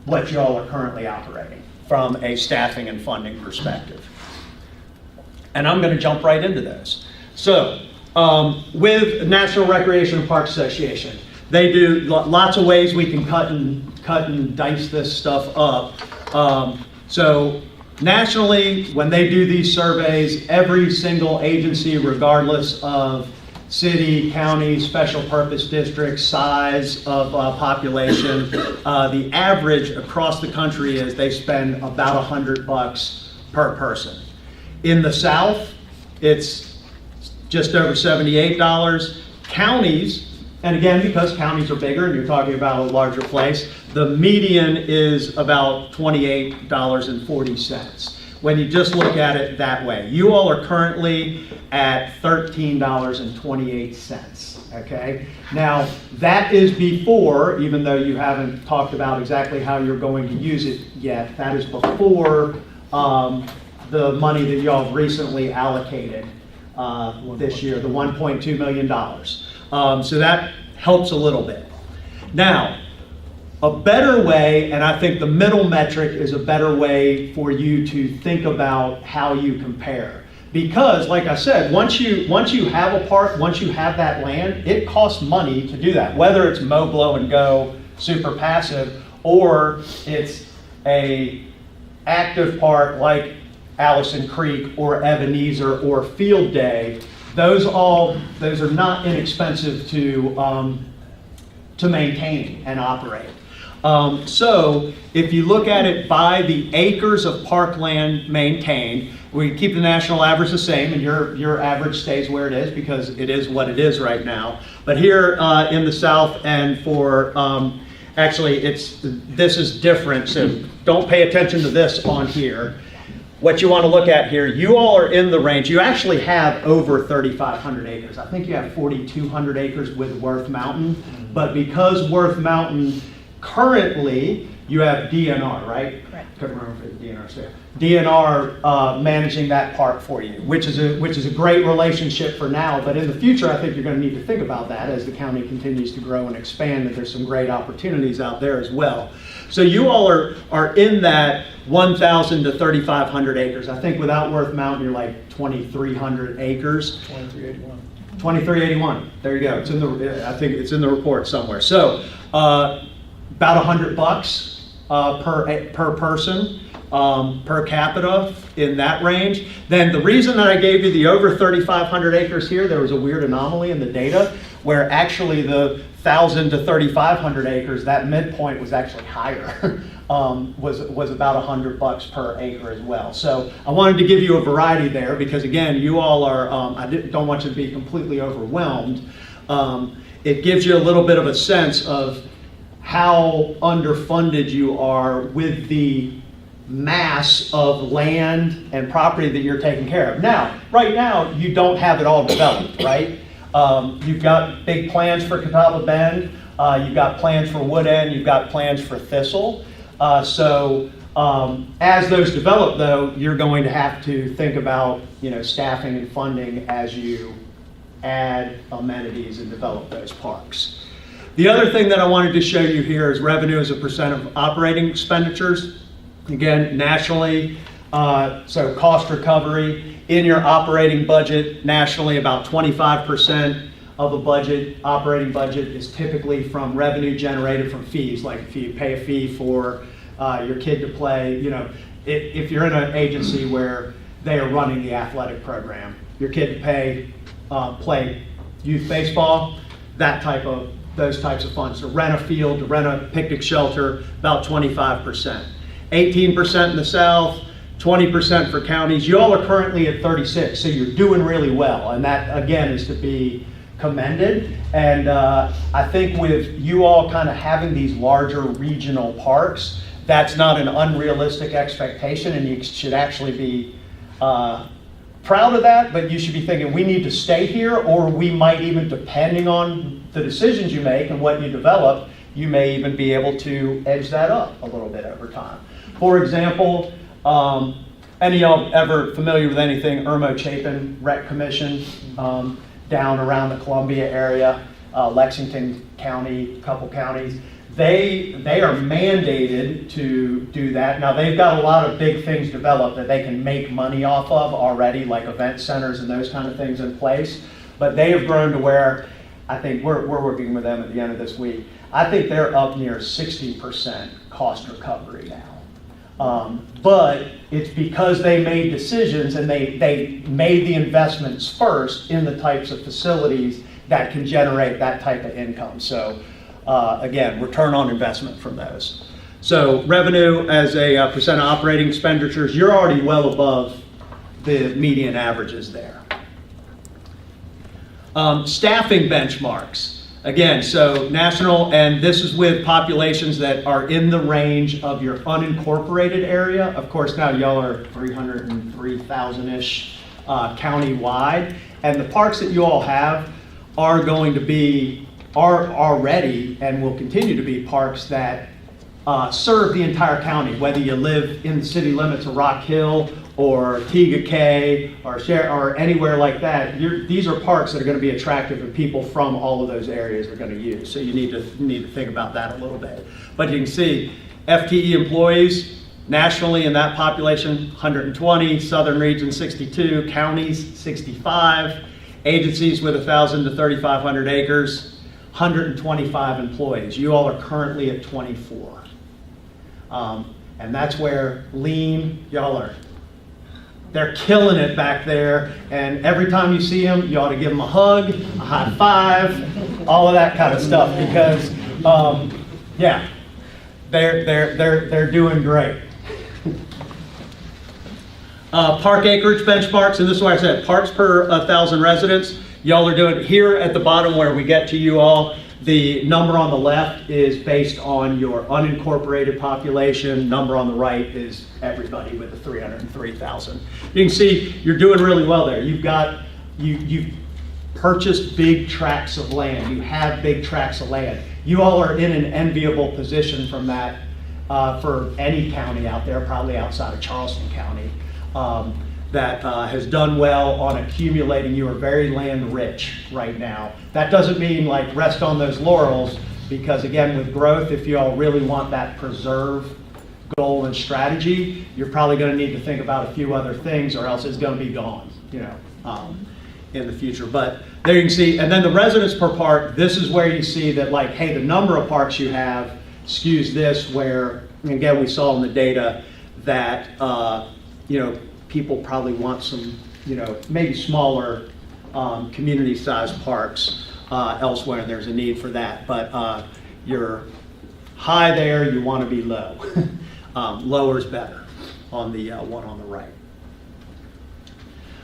what y'all are currently operating from a staffing and funding perspective. And I'm going to jump right into those. So, with National Recreation and Park Association, they do lots of ways we can cut and dice this stuff up. So nationally, when they do these surveys, every single agency, regardless of city, county, special purpose districts, size of population, the average across the country is they spend about $100 per person. In the South, it's just over $78. Counties, and again, because counties are bigger and you're talking about a larger place, the median is about $28.40. When you just look at it that way. You all are currently at $13.28, okay? Now, that is before, even though you haven't talked about exactly how you're going to use it yet, that is before the money that y'all have recently allocated this year, the $1.2 million. So that helps a little bit. Now, a better way, and I think the middle metric is a better way for you to think about how you compare. Because, like I said, once you have a park, once you have that land, it costs money to do that. Whether it's mow, blow, and go, super passive, or it's a active park like Allison Creek or Ebenezer or Field Day, those are not inexpensive to maintain and operate. So if you look at it by the acres of parkland maintained, we keep the national average the same, and your average stays where it is because it is what it is right now. But here in the South, and for actually this is different, so don't pay attention to this on here. What you want to look at here, you all are in the range. You actually have over 3,500 acres. I think you have 4,200 acres with Worth Mountain, but because Worth Mountain currently, you have DNR, right? Correct. Couldn't remember if the DNR's there. DNR managing that park for you, which is a great relationship for now, but in the future, I think you're going to need to think about that as the county continues to grow and expand, and there's some great opportunities out there as well. So you all are in that 1,000 to 3,500 acres. I think without Worth Mountain, you're like 2,300 acres. 2381. 2381. There you go. It's in the. I think it's in the report somewhere. So about $100 per person per capita in that range. Then the reason that I gave you the over 3,500 acres here, there was a weird anomaly in the data where actually the 1,000 to 3,500 acres, that midpoint was actually higher. Was about $100 per acre as well. So I wanted to give you a variety there because again, you all are, I don't want you to be completely overwhelmed. It gives you a little bit of a sense of how underfunded you are with the mass of land and property that you're taking care of. Now, right now, you don't have it all developed, right? You've got big plans for Catawba Bend, you've got plans for Wood End, you've got plans for Thistle. So as those develop, though, you're going to have to think about, staffing and funding as you add amenities and develop those parks. The other thing that I wanted to show you here is revenue as a percent of operating expenditures. Again, nationally, so cost recovery in your operating budget nationally, about 25% of a budget, operating budget, is typically from revenue generated from fees. Like if you pay a fee for your kid to play, if you're in an agency where they are running the athletic program, your kid to play youth baseball, those types of funds. To rent a field, to rent a picnic shelter, about 25%. 18% in the South, 20% for counties. You all are currently at 36, so you're doing really well. And that, again, is to be commended. And I think with you all kind of having these larger regional parks, that's not an unrealistic expectation, and you should actually be proud of that, but you should be thinking we need to stay here, or we might even, depending on the decisions you make and what you develop, you may even be able to edge that up a little bit over time. For example, any of y'all ever familiar with anything Irmo Chapin Rec Commission down around the Columbia area, Lexington County, a couple counties? They are mandated to do that. Now they've got a lot of big things developed that they can make money off of already, like event centers and those kind of things in place. But they have grown to where, I think we're working with them at the end of this week, I think they're up near 60% cost recovery now. But it's because they made decisions and they made the investments first in the types of facilities that can generate that type of income. So again, return on investment from those. So revenue as a percent of operating expenditures, you're already well above the median averages there. Staffing benchmarks. Again, so national, and this is with populations that are in the range of your unincorporated area. Of course, now y'all are 303,000-ish county-wide. And the parks that you all have are going to be, are already and will continue to be parks that serve the entire county, whether you live in the city limits of Rock Hill or Tega Cay or anywhere like that. These are parks that are going to be attractive and people from all of those areas are going to use. So you need to think about that a little bit. But you can see FTE employees nationally in that population, 120, southern region 62, counties 65, agencies with 1,000 to 3,500 acres, 125 employees. You all are currently at 24. And that's where lean, they're killing it back there. And every time you see them, you ought to give them a hug, a high five, all of that kind of stuff. Because, yeah, they're doing great. Park acreage benchmarks, and this is why I said parks per 1,000 residents. Y'all are doing here at the bottom where we get to you all. The number on the left is based on your unincorporated population. Number on the right is everybody with the 303,000. You can see you're doing really well there. You've purchased big tracts of land. You have big tracts of land. You all are in an enviable position from that for any county out there, probably outside of Charleston County, that has done well on accumulating. You are very land rich right now. That doesn't mean like rest on those laurels, because again, with growth, if you all really want that preserve goal and strategy, you're probably going to need to think about a few other things, or else it's going to be gone, in the future. But there you can see, and then the residents per park, this is where you see that like, hey, the number of parks you have skews this, where, again, we saw in the data that, people probably want some, maybe smaller community-sized parks elsewhere, and there's a need for that. But you're high there, you want to be low. Lower is better on the one on the right.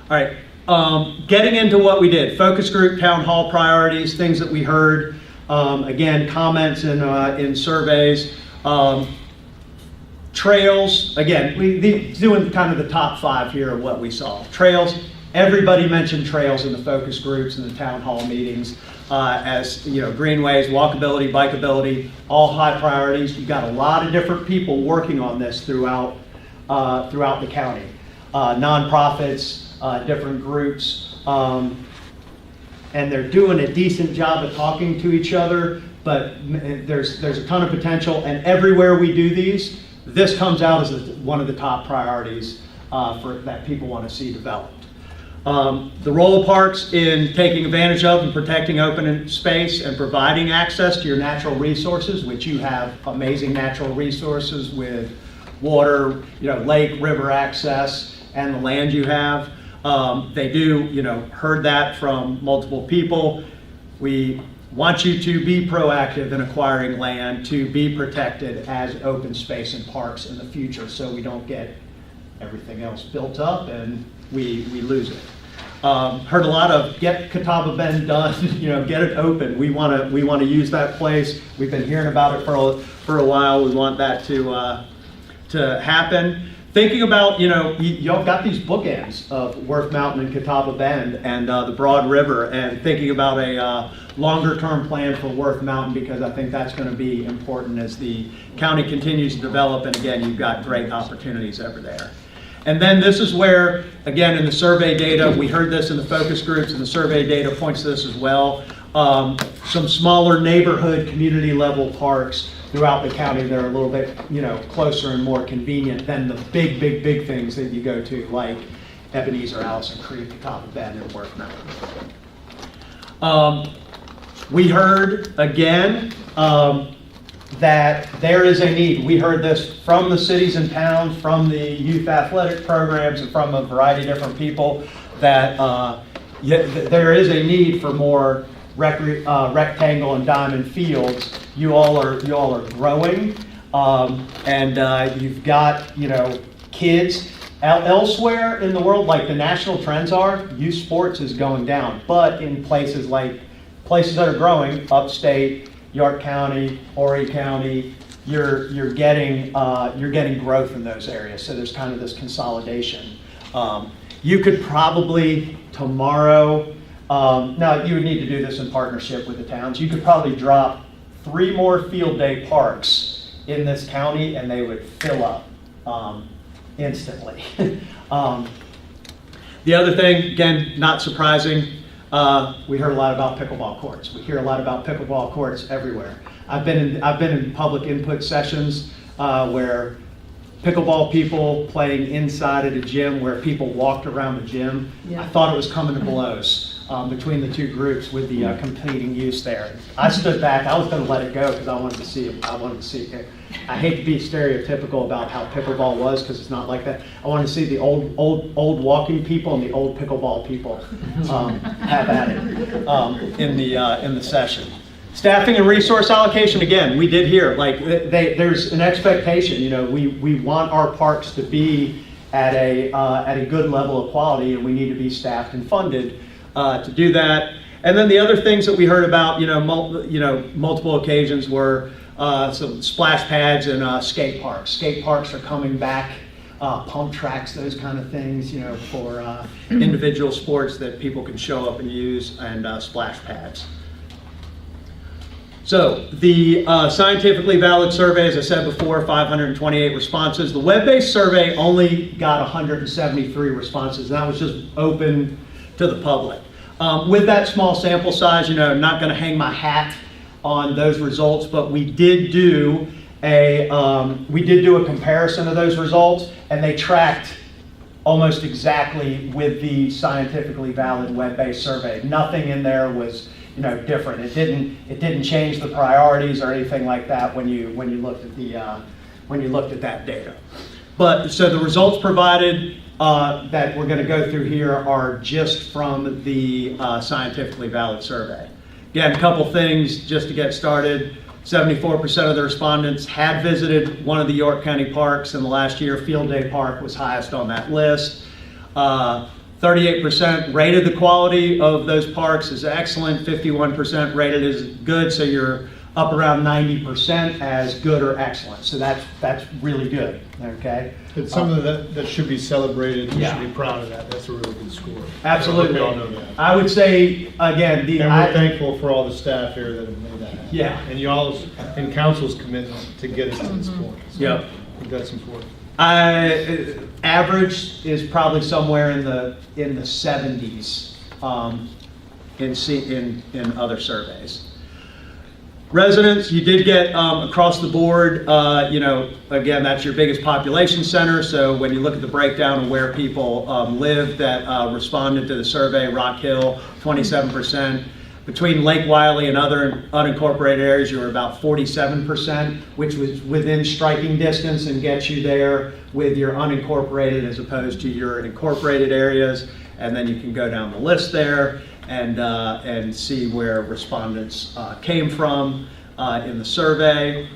All right, getting into what we did. Focus group, town hall priorities, things that we heard. Again, comments in surveys. Trails, again, doing kind of the top 5 here of what we saw. Trails, everybody mentioned trails in the focus groups and the town hall meetings as greenways, walkability, bikeability, all high priorities. You've got a lot of different people working on this throughout the county. Nonprofits, different groups, and they're doing a decent job of talking to each other, but there's a ton of potential, and everywhere we do these, this comes out as one of the top priorities that people want to see developed. The role of parks in taking advantage of and protecting open space and providing access to your natural resources, which you have amazing natural resources with water, lake, river access, and the land you have. They do, heard that from multiple people. We want you to be proactive in acquiring land to be protected as open space and parks in the future, so we don't get everything else built up and we lose it. Heard a lot of get Catawba Bend done, get it open. We want to use that place. We've been hearing about it for a while. We want that to happen. Thinking about, y'all got these bookends of Worth Mountain and Catawba Bend and the Broad River, and thinking about a longer term plan for Worth Mountain, because I think that's going to be important as the county continues to develop, and again, you've got great opportunities over there. And then this is where, again, in the survey data, we heard this in the focus groups, and the survey data points to this as well, some smaller neighborhood community level parks throughout the county that are a little bit, closer and more convenient than the big things that you go to, like Ebenezer, Allison Creek, Catawba Bend, and Worth Mountain. We heard, again, that there is a need. We heard this from the cities and towns, from the youth athletic programs, and from a variety of different people, that there is a need for more rectangle and diamond fields. You all are growing, and you've got, you know, kids. Elsewhere in the world, like the national trends are, youth sports is going down. But in places that are growing, upstate, York County, Horry County, you're getting growth in those areas. So there's kind of this consolidation. You could probably tomorrow, now you would need to do this in partnership with the towns. You could probably drop 3 more field day parks in this county, and they would fill up instantly. The other thing, again, not surprising, we heard a lot about pickleball courts. We hear a lot about pickleball courts everywhere. I've been in public input sessions where pickleball people playing inside at a gym where people walked around the gym. Yeah. I thought it was coming to blows between the two groups with the competing use there. I stood back. I was going to let it go because I wanted to see it. I hate to be stereotypical about how pickleball was because it's not like that. I wanted to see the old walking people and the old pickleball people have at it in the session. Staffing and resource allocation, again, we did hear, like, there's an expectation, you know, we want our parks to be at a good level of quality, and we need to be staffed and funded to do that. And then the other things that we heard about, multiple occasions were some splash pads and skate parks. Skate parks are coming back, pump tracks, those kind of things, for individual sports that people can show up and use, and splash pads. So the scientifically valid survey, as I said before, 528 responses. The web-based survey only got 173 responses. That was just open to the public. With that small sample size, I'm not going to hang my hat on those results, but we did do a comparison of those results, and they tracked almost exactly with the scientifically valid web-based survey. Nothing in there was different. It didn't change the priorities or anything like that when you looked at that data. But so the results provided that we're going to go through here are just from the scientifically valid survey. Again, a couple things just to get started. 74% of the respondents had visited one of the York County parks in the last year. Field Day Park was highest on that list. 38% rated the quality of those parks as excellent, 51% rated as good, so you're up around 90% as good or excellent. So that's really good, okay? It's something that should be celebrated. You Yeah. should be proud of that. That's a really good score. Absolutely. We all know that. I would say, again, And we're thankful for all the staff here that have made that happen. Yeah. And y'all's, and council's commitment to get us to this point. So Yep. I think that's important. Average is probably somewhere in the 70s in other surveys. Residents, you did get across the board, again, that's your biggest population center. So when you look at the breakdown of where people live that responded to the survey, Rock Hill, 27%. Between Lake Wiley and other unincorporated areas, you were about 47%, which was within striking distance and gets you there with your unincorporated as opposed to your incorporated areas. And then you can go down the list there and see where respondents came from in the survey.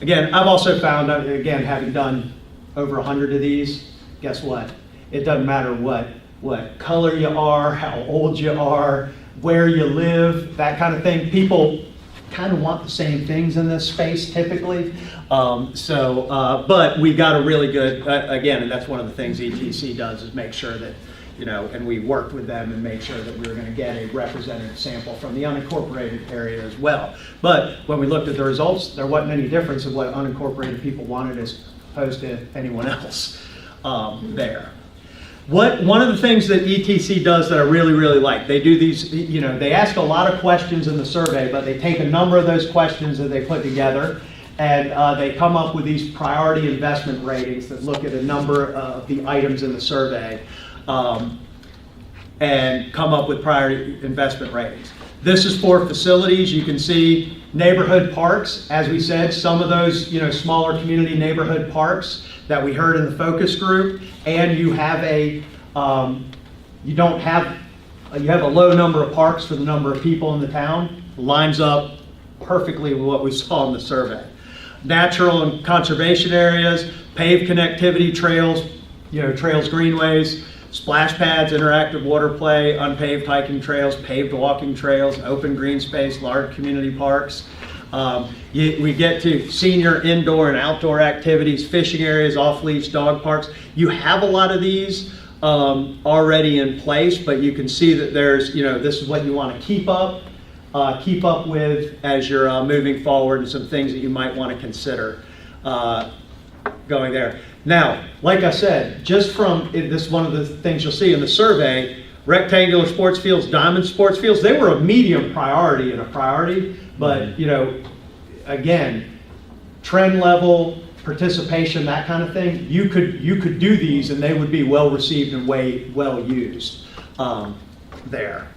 Again, I've also found, again, having done over 100 of these, guess what? It doesn't matter what color you are, how old you are, where you live, that kind of thing. People kind of want the same things in this space typically. But we got a really good, again, and that's one of the things ETC does is make sure that, and we worked with them and made sure that we were going to get a representative sample from the unincorporated area as well. But when we looked at the results, there wasn't any difference of what unincorporated people wanted as opposed to anyone else there. One of the things that ETC does that I really, really like, they do these, they ask a lot of questions in the survey, but they take a number of those questions that they put together, and they come up with these priority investment ratings that look at a number of the items in the survey and come up with priority investment ratings. This is for facilities. You can see neighborhood parks, as we said, some of those, smaller community neighborhood parks that we heard in the focus group, and you have a you have a low number of parks for the number of people in the town. Lines up perfectly with what we saw in the survey. Natural and conservation areas, paved connectivity trails, trails, greenways, splash pads, interactive water play, unpaved hiking trails, paved walking trails, open green space, large community parks. We get to senior indoor and outdoor activities, fishing areas, off-leash dog parks. You have a lot of these already in place, but you can see that there's, this is what you want to keep up with as you're moving forward, and some things that you might want to consider going there. Now, like I said, just from this, one of the things you'll see in the survey, rectangular sports fields, diamond sports fields, they were a medium priority and a priority, but again, trend level, participation, that kind of thing, you could do these and they would be well received and well used there.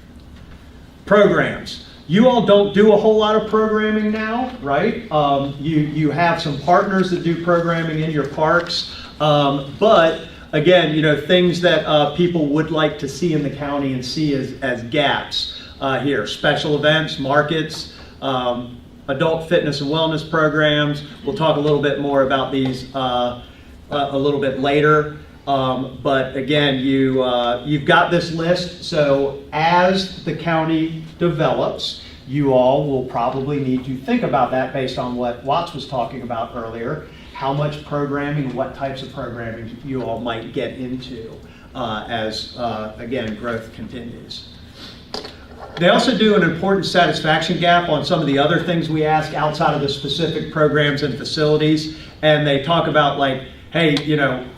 Programs. You all don't do a whole lot of programming now, right? You have some partners that do programming in your parks, but again, things that people would like to see in the county and see as gaps here. Special events, markets, adult fitness and wellness programs. We'll talk a little bit more about these a little bit later. But again, you've got this list, so as the county develops, you all will probably need to think about that based on what Watts was talking about earlier, how much programming, what types of programming you all might get into as, again, growth continues. They also do an important satisfaction gap on some of the other things we ask outside of the specific programs and facilities, and they talk about like, hey,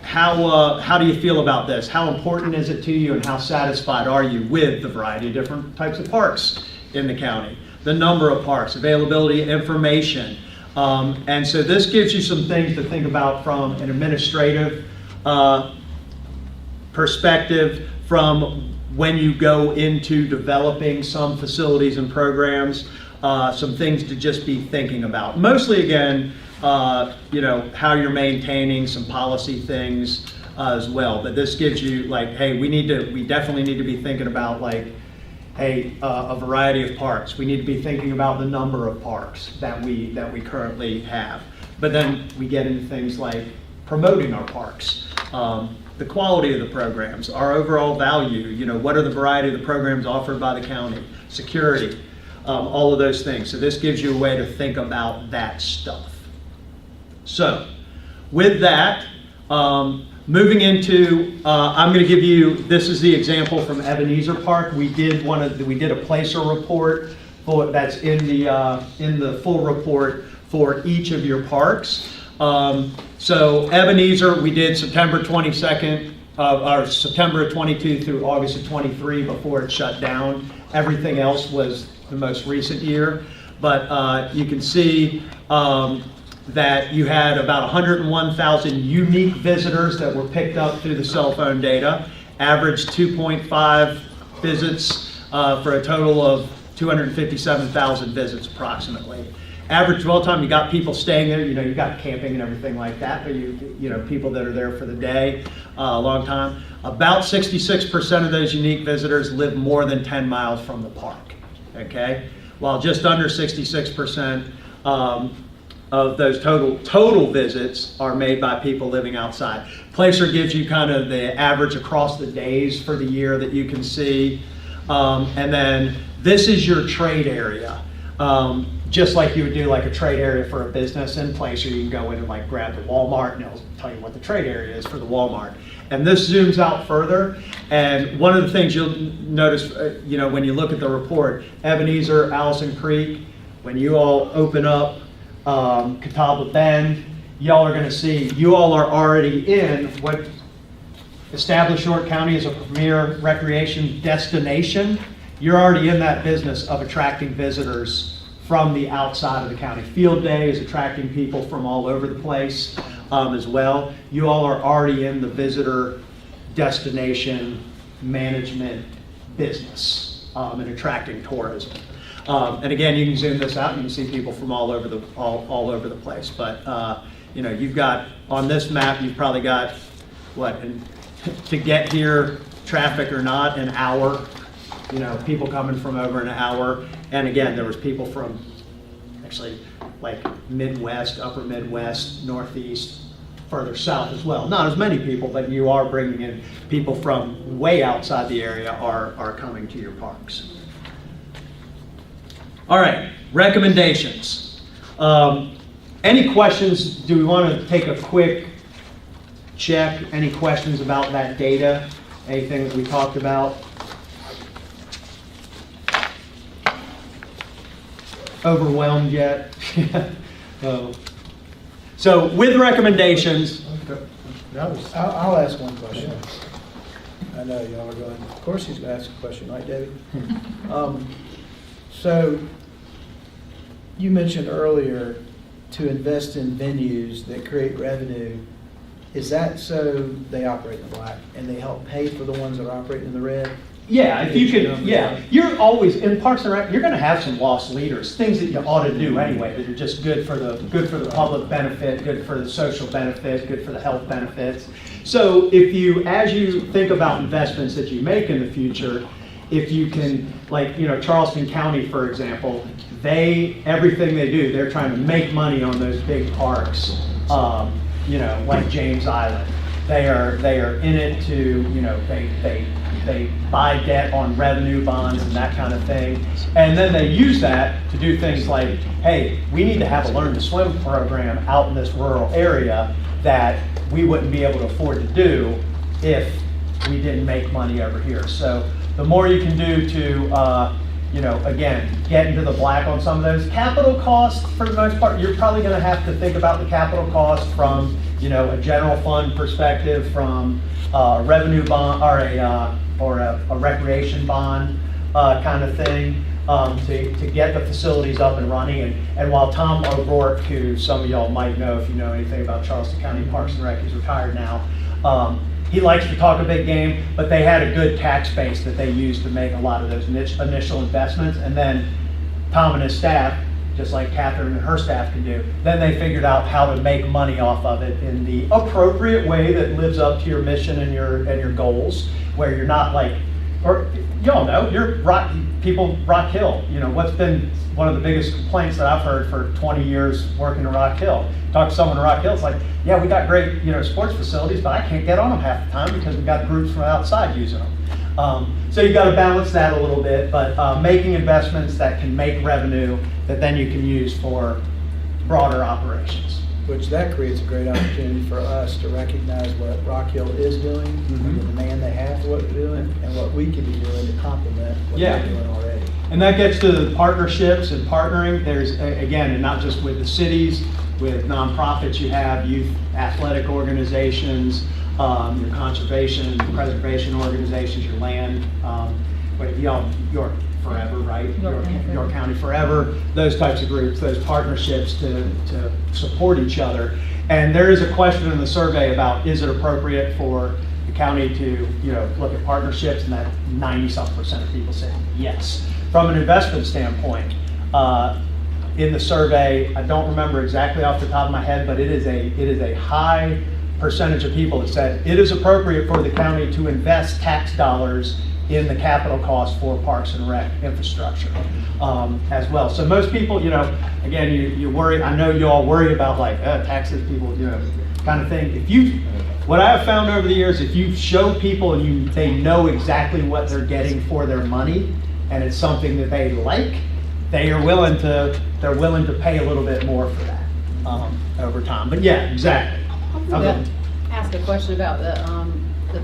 how do you feel about this? How important is it to you, and how satisfied are you with the variety of different types of parks in the county? The number of parks, availability of information. And so this gives you some things to think about from an administrative perspective, from when you go into developing some facilities and programs, some things to just be thinking about. Mostly, again, how you're maintaining some policy things as well. But this gives you like, hey, we definitely need to be thinking about like, hey, a variety of parks. We need to be thinking about the number of parks that we currently have. But then we get into things like promoting our parks, the quality of the programs, our overall value, what are the variety of the programs offered by the county, security, all of those things. So this gives you a way to think about that stuff. So with that, moving into, I'm going to give you, this is the example from Ebenezer Park. We did a placer report that's in the full report for each of your parks. So Ebenezer, we did September 22nd, or September 22 through August of 23 before it shut down. Everything else was the most recent year. But you can see that you had about 101,000 unique visitors that were picked up through the cell phone data, averaged 2.5 visits for a total of 257,000 visits approximately. Average dwell time, you got people staying there, you got camping and everything like that, but people that are there for the day, a long time. About 66% of those unique visitors live more than 10 miles from the park, okay? While just under 66% of those total visits are made by people living outside. Placer gives you kind of the average across the days for the year that you can see. And then this is your trade area. Just like you would do like a trade area for a business in Placer, you can go in and like grab the Walmart and it'll tell you what the trade area is for the Walmart. And this zooms out further. And one of the things you'll notice, when you look at the report, Ebenezer, Allison Creek, when you all open up Catawba Bend, y'all are going to see, you all are already in what established York County as a premier recreation destination. You're already in that business of attracting visitors from the outside of the county. Field Day is attracting people from all over the place as well. You all are already in the visitor destination management business and attracting tourism. And again, you can zoom this out, and you can see people from all over the place. But you know, you've got, on this map, you've probably got, to get here, traffic or not, an hour. You know, people coming from over an hour. And again, there was people from, actually, like Midwest, upper Midwest, Northeast, further south as well. Not as many people, but you are bringing in people from way outside the area are coming to your parks. All right, recommendations. Any questions? Do we want to take a quick check? Any questions about that data? Anything that we talked about? Overwhelmed yet? So with recommendations, I'll ask one question. I know y'all are going, of course he's going to ask a question, right, David? So you mentioned earlier to invest in venues that create revenue. Is that so they operate in the black and they help pay for the ones that are operating in the red? yeah, if you could, yeah, you're always, in Parks and Rec, you're gonna have some lost leaders, things that you ought to do anyway, that are just good for the public benefit, good for the social benefit, good for the health benefits. So if you, as you think about investments that you make in the future, if you can, like, you know, Charleston County, for example, everything they do, they're trying to make money on those big parks, you know, like James Island. They are in it to, you know, they buy debt on revenue bonds and that kind of thing. And then they use that to do things like, hey, we need to have a learn to swim program out in this rural area that we wouldn't be able to afford to do if we didn't make money over here. So the more you can do to, you know, again, get into the black on some of those. Capital costs, for the most part, you're probably going to have to think about the capital cost from, you know, a general fund perspective, from a revenue bond or a recreation bond kind of thing, to get the facilities up and running. And while Tom O'Rourke, who some of y'all might know if you know anything about Charleston County Parks and Rec, he's retired now, he likes to talk a big game, but they had a good tax base that they used to make a lot of those initial investments. And then Tom and his staff, just like Catherine and her staff can do, then they figured out how to make money off of it in the appropriate way that lives up to your mission and your goals, where you're not like, or y'all know, people Rock Hill, you know, what's been one of the biggest complaints that I've heard for 20 years working in Rock Hill. Talk to someone in Rock Hill, it's like, yeah, we got great, you know, sports facilities, but I can't get on them half the time because we've got groups from outside using them. So you got to balance that a little bit, but making investments that can make revenue that then you can use for broader operations. Which that creates a great opportunity for us to recognize what Rock Hill is doing, and the demand they have for what they're doing, and what we can be doing to complement what they're doing already. And that gets to the partnerships and partnering. There's, again, and not just with the cities, with nonprofits, you have youth athletic organizations, your conservation, preservation organizations, your land, York Forever, right? York County Forever, those types of groups, those partnerships to support each other. And there is a question in the survey about, is it appropriate for the county to, you know, look at partnerships, and that 90-something% of people say yes. From an investment standpoint, in the survey, I don't remember exactly off the top of my head, but it is a high percentage of people that said it is appropriate for the county to invest tax dollars in the capital cost for Parks and Rec infrastructure as well. So most people, you know, again, you worry, I know you all worry about like taxes, people, you know, kind of thing. What I have found over the years, if you show people and they know exactly what they're getting for their money, and it's something that they like, they're willing to pay a little bit more for that over time. But yeah, exactly. Ask a question about the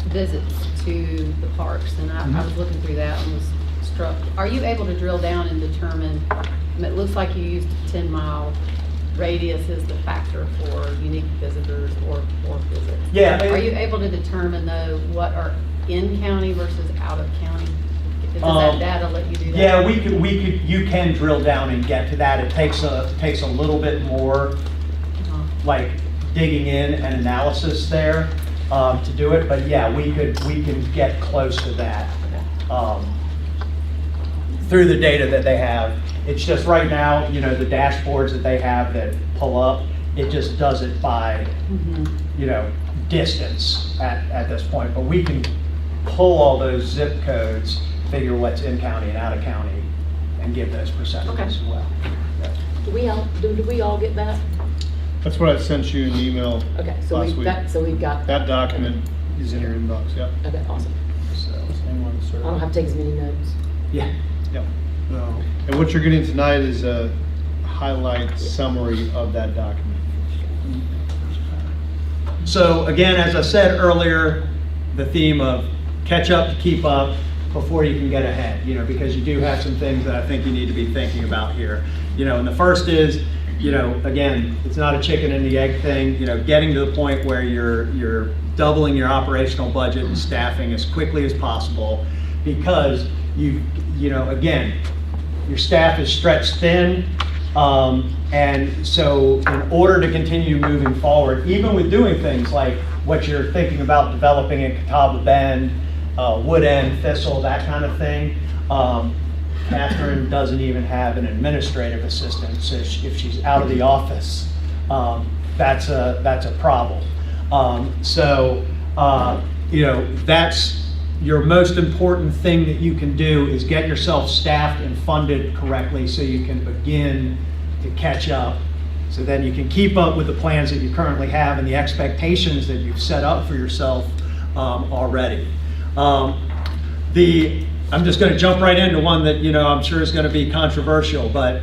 visits to the parks, and I was looking through that and was struck. Are you able to drill down and determine, it looks like you used 10-mile radius as the factor for unique visitors or visits. Yeah. Are you able to determine though what are in county versus out of county? Does that data let you do that? Yeah, you can drill down and get to that. It takes a little bit more like digging in and analysis there to do it, but yeah, we can get close to that. through the data that they have. It's just right now, the dashboards that they have that pull up, it just does it by, distance at this point. But we can pull all those zip codes, figure what's in county and out of county, and give those percentages Okay. as well. Yeah. Do we all get that? That's what I sent you in the email Okay, so last we've week. got, That document is in your inbox, yep. Okay, awesome. So, I don't have to take as many notes. yeah. Yep. And what you're getting tonight is a highlight summary of that document. So again, as I said earlier, the theme of catch up to keep up before you can get ahead, because you do have some things that I think you need to be thinking about here. And the first is, again, it's not a chicken and the egg thing, getting to the point where you're doubling your operational budget and staffing as quickly as possible, because again, your staff is stretched thin. And so in order to continue moving forward, even with doing things like what you're thinking about developing in Catawba Bend, Wood End, Thistle, that kind of thing, Catherine doesn't even have an administrative assistant, so if she's out of the office, that's a problem. That's your most important thing that you can do, is get yourself staffed and funded correctly so you can begin to catch up. So then you can keep up with the plans that you currently have and the expectations that you've set up for yourself already. I'm just going to jump right into one that I'm sure is going to be controversial, but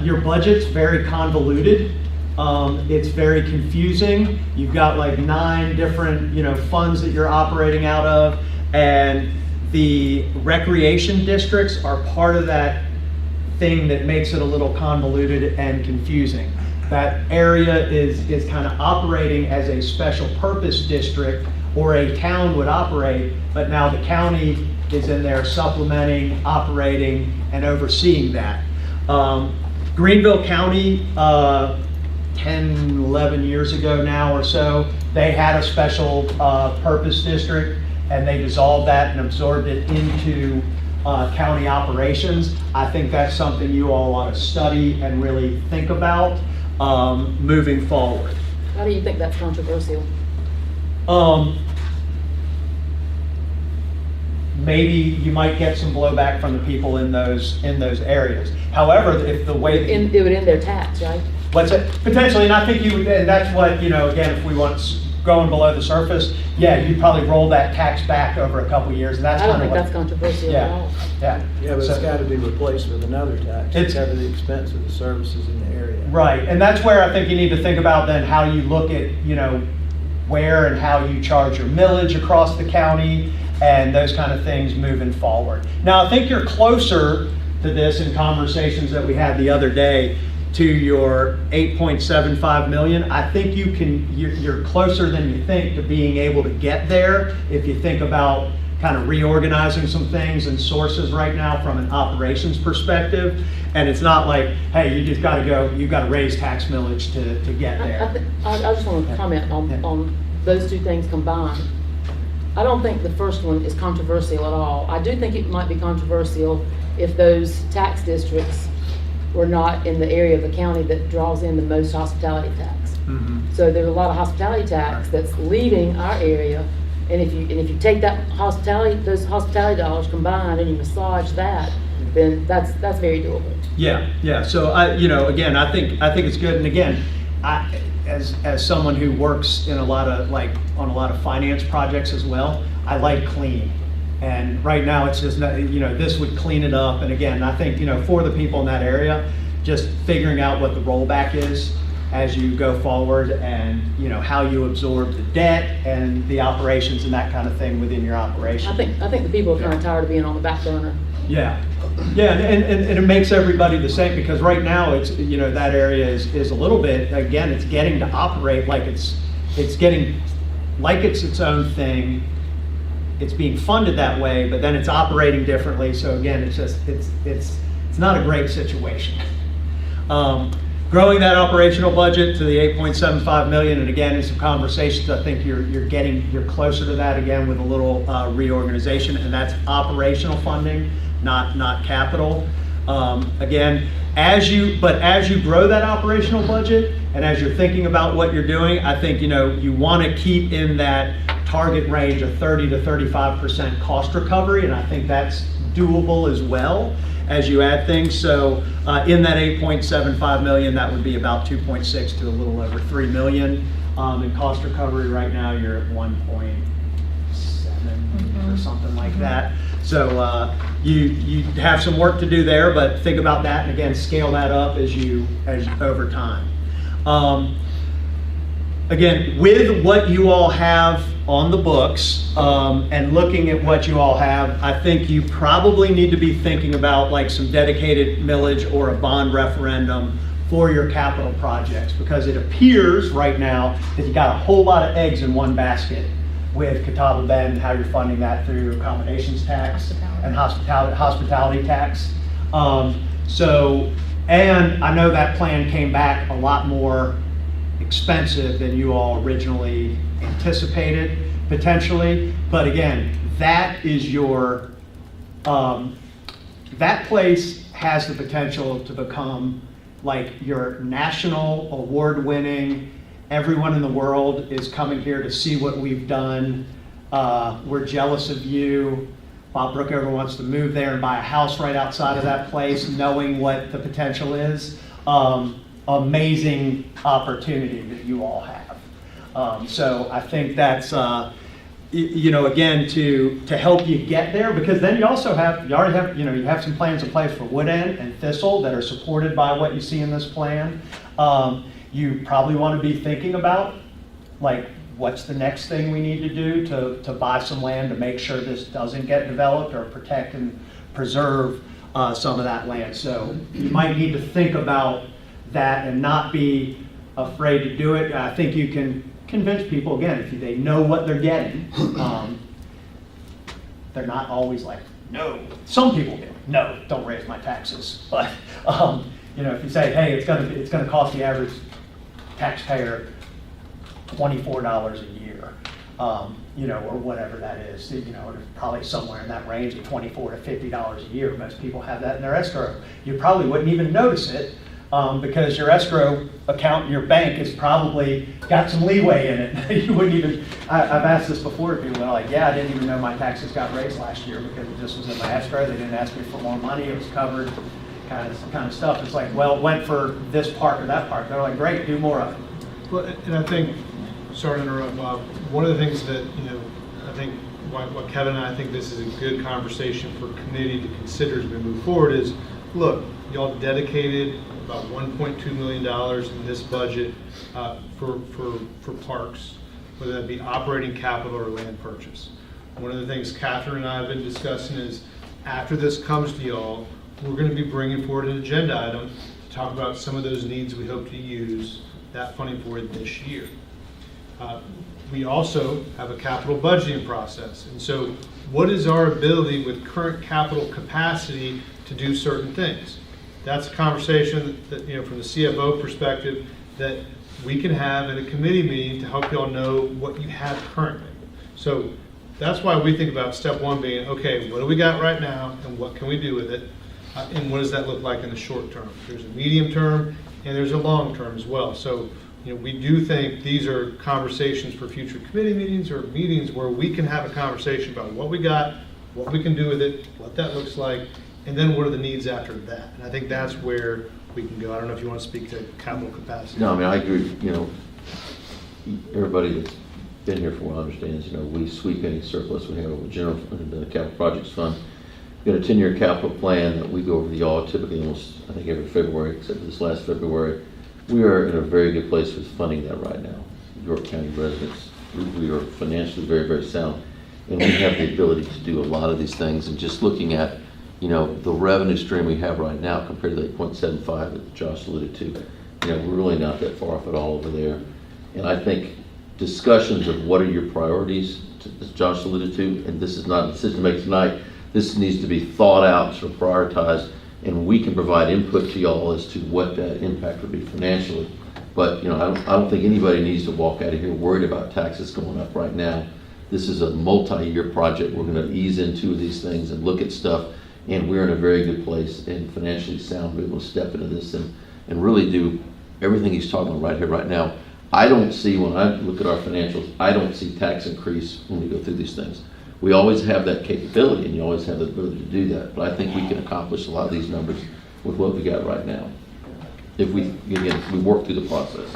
your budget's very convoluted. It's very confusing. You've got like 9 different funds that you're operating out of, and the recreation districts are part of that thing that makes it a little convoluted and confusing. That area is kind of operating as a special purpose district, or a town would operate, but now the county is in there supplementing, operating, and overseeing that. Greenville County, 10, 11 years ago now or so, they had a special purpose district, and they dissolved that and absorbed it into county operations. I think that's something you all ought to study and really think about moving forward. How do you think that's controversial? Maybe you might get some blowback from the people in those areas. However, if the way that It would end their tax, right? what's it potentially, and I think you would, and that's what again, if we want going below the surface, you'd probably roll that tax back over a couple of years, and that's I don't kind think of that's what. controversial at all. Yeah. Yeah, but it's So- got to be replaced with another tax to It's- cover the expense of the services in the area. Right, and that's where I think you need to think about then how you look at, where and how you charge your millage across the county and those kind of things moving forward. Now, I think you're closer to this in conversations that we had the other day to your 8.75 million. I think you're closer than you think to being able to get there if you think about kind of reorganizing some things and sources right now from an operations perspective. And it's not like, hey, you just got to go, you've got to raise tax millage to get there. I just want to comment on those two things combined. I don't think the first one is controversial at all. I do think it might be controversial if those tax districts were not in the area of the county that draws in the most hospitality tax. Mhm. So there's a lot of hospitality tax that's leaving our area, and if you take that those hospitality dollars combined and you massage that, then that's very doable. Yeah. So again, I think it's good. And again, as someone who works in on a lot of finance projects as well, I like cleaning. And right now, it's just not, this would clean it up. And again, I think for the people in that area, just figuring out what the rollback is as you go forward, and how you absorb the debt and the operations and that kind of thing within your operation. I think the people are kind of tired of being on the back burner. Yeah, and it makes everybody the same, because right now it's, that area is a little bit, again, it's getting to operate like it's getting, like it's its own thing. It's being funded that way, but then it's operating differently. So again, it's not a great situation. Growing that operational budget to the 8.75 million, and again, in some conversations, I think you're closer to that again with a little reorganization, and that's operational funding. not capital. Again, as you grow that operational budget and as you're thinking about what you're doing, I think, you want to keep in that target range of 30 to 35% cost recovery, and I think that's doable as well as you add things. So in that 8.75 million, that would be about 2.6 to a little over 3 million. In cost recovery right now, you're at 1.7 or something like that. So you have some work to do there, but think about that, and again, scale that up as over time. Again, with what you all have on the books and looking at what you all have, I think you probably need to be thinking about like some dedicated millage or a bond referendum for your capital projects, because it appears right now that you got a whole lot of eggs in one basket with Catawba Bend, how you're funding that through accommodations tax and hospitality tax. And I know that plan came back a lot more expensive than you all originally anticipated, potentially. But again, that is your, that place has the potential to become like your national award-winning, everyone in the world is coming here to see what we've done. We're jealous of you. Bob Brookover wants to move there and buy a house right outside of that place, knowing what the potential is. Amazing opportunity that you all have. So I think that's, again, to help you get there, because then you already have, you have some plans in place for Wood End and Thistle that are supported by what you see in this plan. You probably want to be thinking about, like, what's the next thing we need to do to buy some land to make sure this doesn't get developed, or protect and preserve some of that land. So you might need to think about that and not be afraid to do it. I think you can convince people, again, if they know what they're getting. They're not always like, no. Some people do. No, don't raise my taxes. But if you say, hey, it's gonna cost the average taxpayer $24 a year, or whatever that is, probably somewhere in that range of $24 to $50 a year. Most people have that in their escrow. You probably wouldn't even notice it because your escrow account in your bank has probably got some leeway in it. You wouldn't even, I've asked this before to people, like, yeah, I didn't even know my taxes got raised last year because it just was in my escrow. They didn't ask me for more money. It was covered, kind of stuff. It's like, well, it went for this park or that park. They're like, great, do more of it. Well, and I think, sorry to interrupt, Bob, one of the things that, I think what Kevin and I think this is a good conversation for committee to consider as we move forward is, look, y'all dedicated about $1.2 million in this budget for parks, whether that be operating capital or land purchase. One of the things Catherine and I have been discussing is, after this comes to y'all, we're going to be bringing forward an agenda item to talk about some of those needs we hope to use that funding for this year. We also have a capital budgeting process. And so what is our ability with current capital capacity to do certain things? That's a conversation that, from the CFO perspective, that we can have in a committee meeting to help y'all know what you have currently. So that's why we think about step one being, okay, what do we got right now and what can we do with it? And what does that look like in the short term? There's a medium term and there's a long term as well. So we do think these are conversations for future committee meetings or meetings where we can have a conversation about what we got, what we can do with it, what that looks like, and then what are the needs after that. And I think that's where we can go. I don't know if you want to speak to capital capacity. No, I agree. Everybody that's been here for a while understands, we sweep any surplus we have over general fund, the capital projects fund. We've got a 10-year capital plan that we go over the all typically almost, I think, every February, except this last February. We are in a very good place with funding that right now. York County residents, we are financially very, very sound. And we have the ability to do a lot of these things. And just looking at, the revenue stream we have right now compared to the 8.75 that Josh alluded to, we're really not that far off at all over there. And I think discussions of what are your priorities, as Josh alluded to, and this is not a decision to make tonight, this needs to be thought out, sort of prioritized, and we can provide input to y'all as to what that impact would be financially. But I don't think anybody needs to walk out of here worried about taxes going up right now. This is a multi-year project. We're going to ease into these things and look at stuff And we're in a very good place and financially sound, we're able to step into this and really do everything he's talking about right here, right now. I don't see, when I look at our financials, I don't see tax increase when we go through these things. We always have that capability, and you always have the ability to do that, but I think we can accomplish a lot of these numbers with what we got right now. If we, again, we work through the process.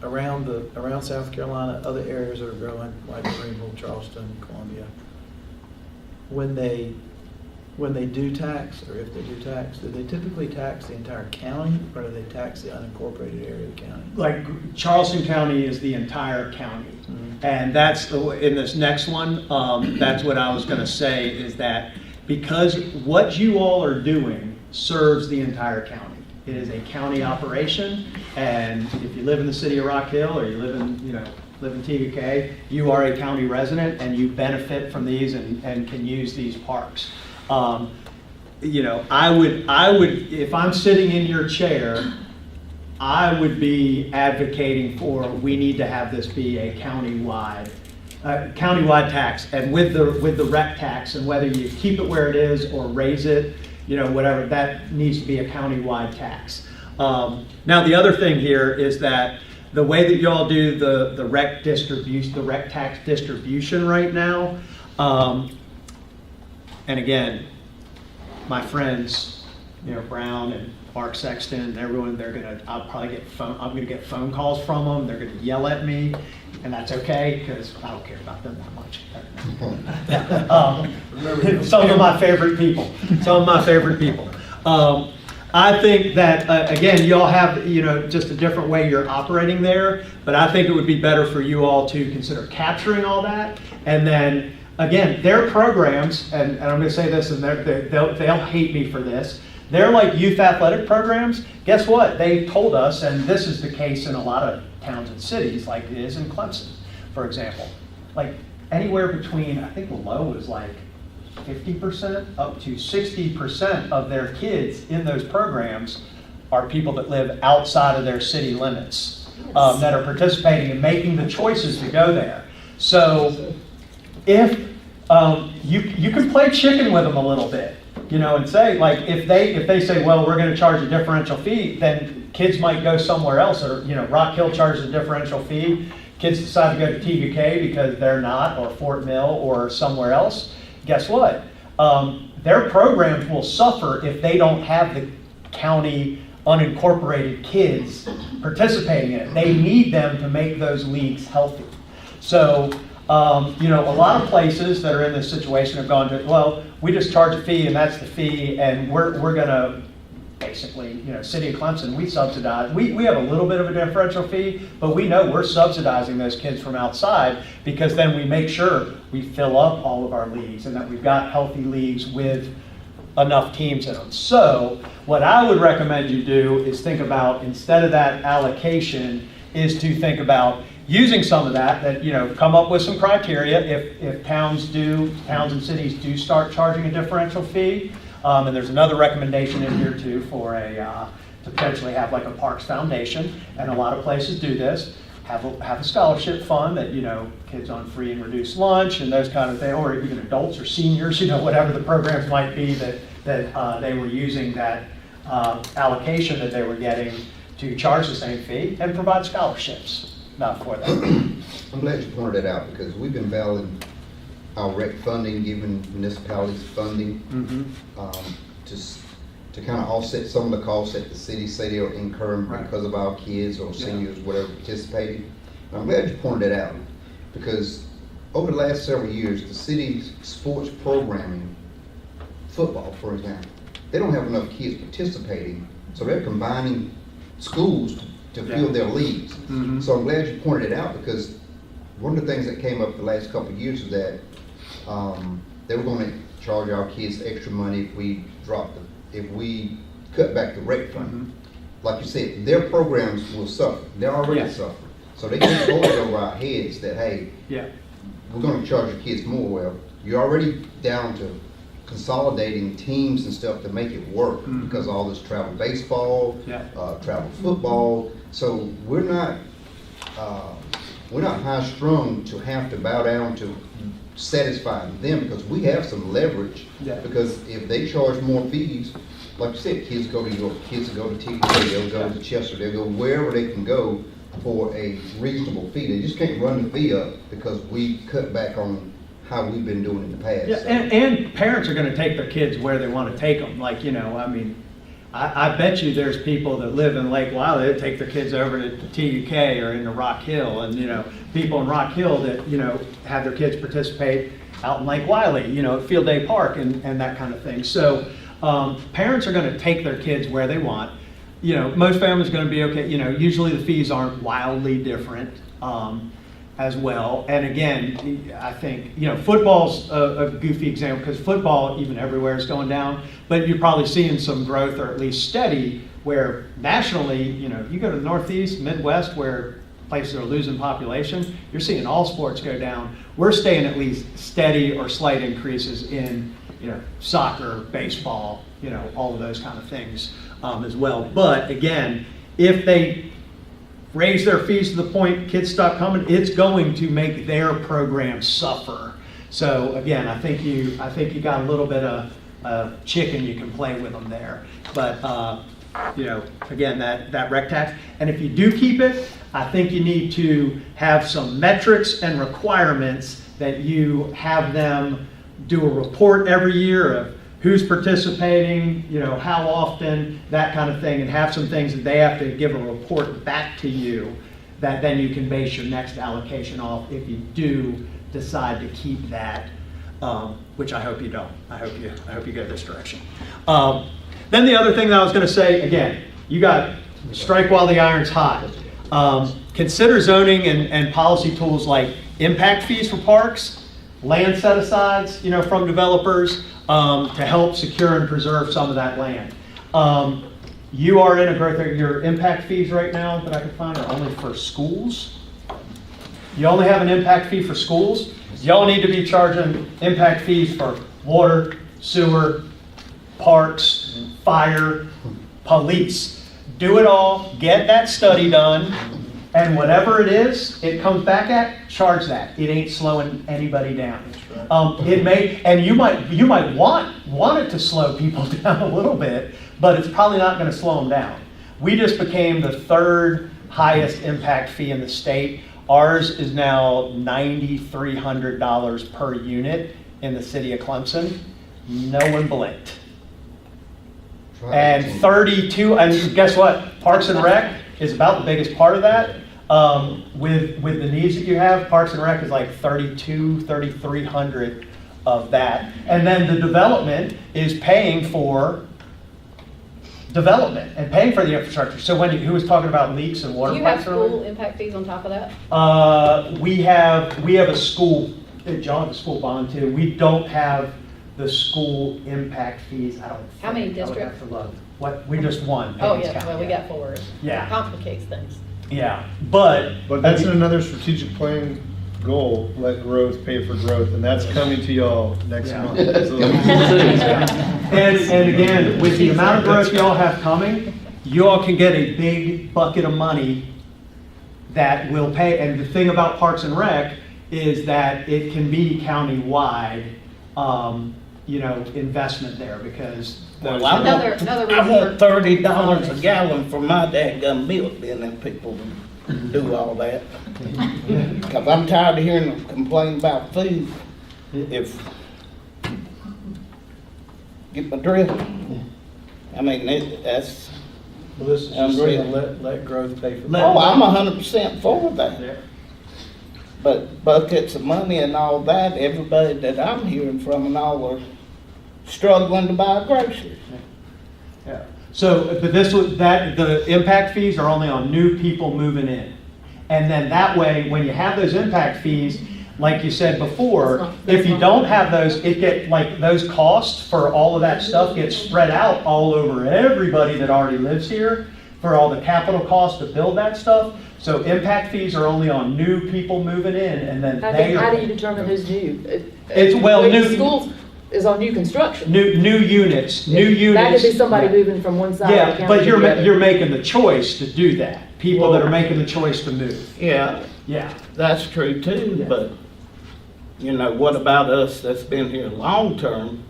Around South Carolina, other areas that are growing, like Greenville, Charleston, Columbia, when they do tax, or if they do tax, do they typically tax the entire county, or do they tax the unincorporated area of the county? Like Charleston County is the entire county. And that's, in this next one, that's what I was gonna say, is that because what you all are doing serves the entire county. It is a county operation, and if you live in the city of Rock Hill, or you live in TUK, you are a county resident, and you benefit from these and can use these parks. You know, I would, if I'm sitting in your chair, I would be advocating for, we need to have this be a countywide tax, and with the rec tax, and whether you keep it where it is or raise it, you know, whatever, that needs to be a countywide tax. Now, the other thing here is that the way that y'all do the rec distribution, the rec tax distribution right now, and again, my friends, you know, Brown and Mark Sexton and everyone, I'm gonna get phone calls from them. They're gonna yell at me, and that's okay, because I don't care about them that much. Some of my favorite people. I think that, again, you all have, you know, just a different way you're operating there, but I think it would be better for you all to consider capturing all that, and then, again, their programs, and I'm gonna say this, and they'll hate me for this, they're like youth athletic programs. Guess what? They told us, and this is the case in a lot of towns and cities, like it is in Clemson, for example. Like anywhere between, I think the low is like 50% up to 60% of their kids in those programs are people that live outside of their city limits, that are participating and making the choices to go there. So if you can play chicken with them a little bit, you know, and say, like, if they say, well, we're going to charge a differential fee, then kids might go somewhere else, or, you know, Rock Hill charges a differential fee. Kids decide to go to TVK because they're not, or Fort Mill, or somewhere else. Guess what? Their programs will suffer if they don't have the county unincorporated kids participating in it. They need them to make those leagues healthy. So, you know, a lot of places that are in this situation have gone to, well, we just charge a fee and that's the fee, and we're going to basically, you know, City of Clemson, we subsidize. We have a little bit of a differential fee, but we know we're subsidizing those kids from outside, because then we make sure we fill up all of our leagues and that we've got healthy leagues with enough teams in them. So what I would recommend you do is think about, instead of that allocation, is to think about using some of that, you know, come up with some criteria. If towns and cities do start charging a differential fee, and there's another recommendation in here too for to potentially have like a Parks Foundation, and a lot of places do this, have a scholarship fund that, you know, kids on free and reduced lunch and those kind of things, or even adults or seniors, you know, whatever the programs might be that they were using that allocation that they were getting to charge the same fee and provide scholarships. Not for that. I'm glad you pointed that out, because we've been battling our rec funding, giving municipalities funding to kind of offset some of the costs that the city say they are incurring because of our kids or seniors, whatever, participating. And I'm glad you pointed that out, because over the last several years, the city's sports programming, football, for example, they don't have enough kids participating, so they're combining schools to fill their leagues. So I'm glad you pointed it out, because one of the things that came up the last couple of years is that they were going to charge our kids extra money if we cut back the rec fund. Like you said, their programs will suffer. They're already suffering. So they can't hold it over our heads that, hey, we're going to charge your kids more. Well, you're already down to consolidating teams and stuff to make it work, because of all this travel baseball, travel football. So we're not high strung to have to bow down to satisfy them, because we have some leverage. Yeah. Because if they charge more fees, like you said, kids go to York, kids will go to TK, they'll go to Chester, they'll go wherever they can go for a reasonable fee. They just can't run the fee up because we cut back on how we've been doing in the past. Yeah, and parents are gonna take their kids where they wanna take them, like, you know, I mean, I bet you there's people that live in Lake Wiley that take their kids over to TUK or into Rock Hill, and, you know, people in Rock Hill that, you know, have their kids participate out in Lake Wiley, you know, at Field Day Park and that kind of thing. So, parents are gonna take their kids where they want. You know, most families are gonna be okay, you know, usually the fees aren't wildly different, as well. And again, I think, you know, football's a goofy example, because football, even everywhere, is going down, but you're probably seeing some growth, or at least steady, where nationally, you know, you go to the Northeast, Midwest, where places are losing population, you're seeing all sports go down. We're staying at least steady or slight increases in, you know, soccer, baseball, you know, all of those kind of things as well. But again, if they raise their fees to the point kids stop coming, it's going to make their program suffer. So again, I think you got a little bit of chicken you can play with them there. But you know, again, that rec tax, and if you do keep it, I think you need to have some metrics and requirements that you have them do a report every year of who's participating, you know, how often, that kind of thing, and have some things that they have to give a report back to you that then you can base your next allocation off if you do decide to keep that, which I hope you don't. I hope you go this direction. Then the other thing that I was going to say, again, you got strike while the iron's hot. Consider zoning and policy tools like impact fees for parks, land set-asides, you know, from developers, to help secure and preserve some of that land. You are in a growth area. Your impact fees right now that I can find are only for schools. You only have an impact fee for schools. Y'all need to be charging impact fees for water, sewer, parks, fire, police. Do it all, get that study done, and whatever it is, it comes back at, charge that. It ain't slowing anybody down. It may, and you might want it to slow people down a little bit, but it's probably not going to slow them down. We just became the third highest impact fee in the state. Ours is now $9,300 per unit in the city of Clemson. No one blinked. And 32, and guess what? Parks and Rec is about the biggest part of that. With the needs that you have, Parks and Rec is like 3,300 of that. And then the development is paying for development and paying for the infrastructure. So when who was talking about leaks and water Do you have pipes earlier? school impact fees on top of that? We have a school, John, the school bond too. We don't have the school impact fees. I don't think. How many I would have districts? to look. What, we just won. Oh, Payne's yeah, County, well, we got 4. Yeah. It complicates things. Yeah, but. But that's another strategic plan goal, let growth pay for growth, and that's coming to y'all next Yeah. month. And again, with the amount of growth y'all have coming, you all can get a big bucket of money that will pay. And the thing about Parks and Rec is that it can be county-wide, you know, investment there, because. Well, I Another want reason for- $30 a gallon for my dadgum milk, then them people do all that. Cause I'm tired of hearing them complain about food. If, get my drift? I mean, that's, Well, this is just Unreal. saying let growth pay for. oh, I'm 100% for that. Yeah. But buckets of money and all that, everybody that I'm hearing from and all are struggling to buy groceries. Yeah. So, but the impact fees are only on new people moving in. And then that way, when you have those impact fees, like you said before, if you don't have those, those costs for all of that stuff get spread out all over everybody that already lives here for all the capital costs to build that stuff. So impact fees are only on new people moving in, and then How they do you are determine who's new? new- Schools is on new construction. new units, new units. That could be somebody moving from one side of the Yeah, county but to you're the other. you're making the choice to do that. People that are making the choice to move. Yeah, Yeah. that's true too, Yeah. but you know, what about us that's been here long-term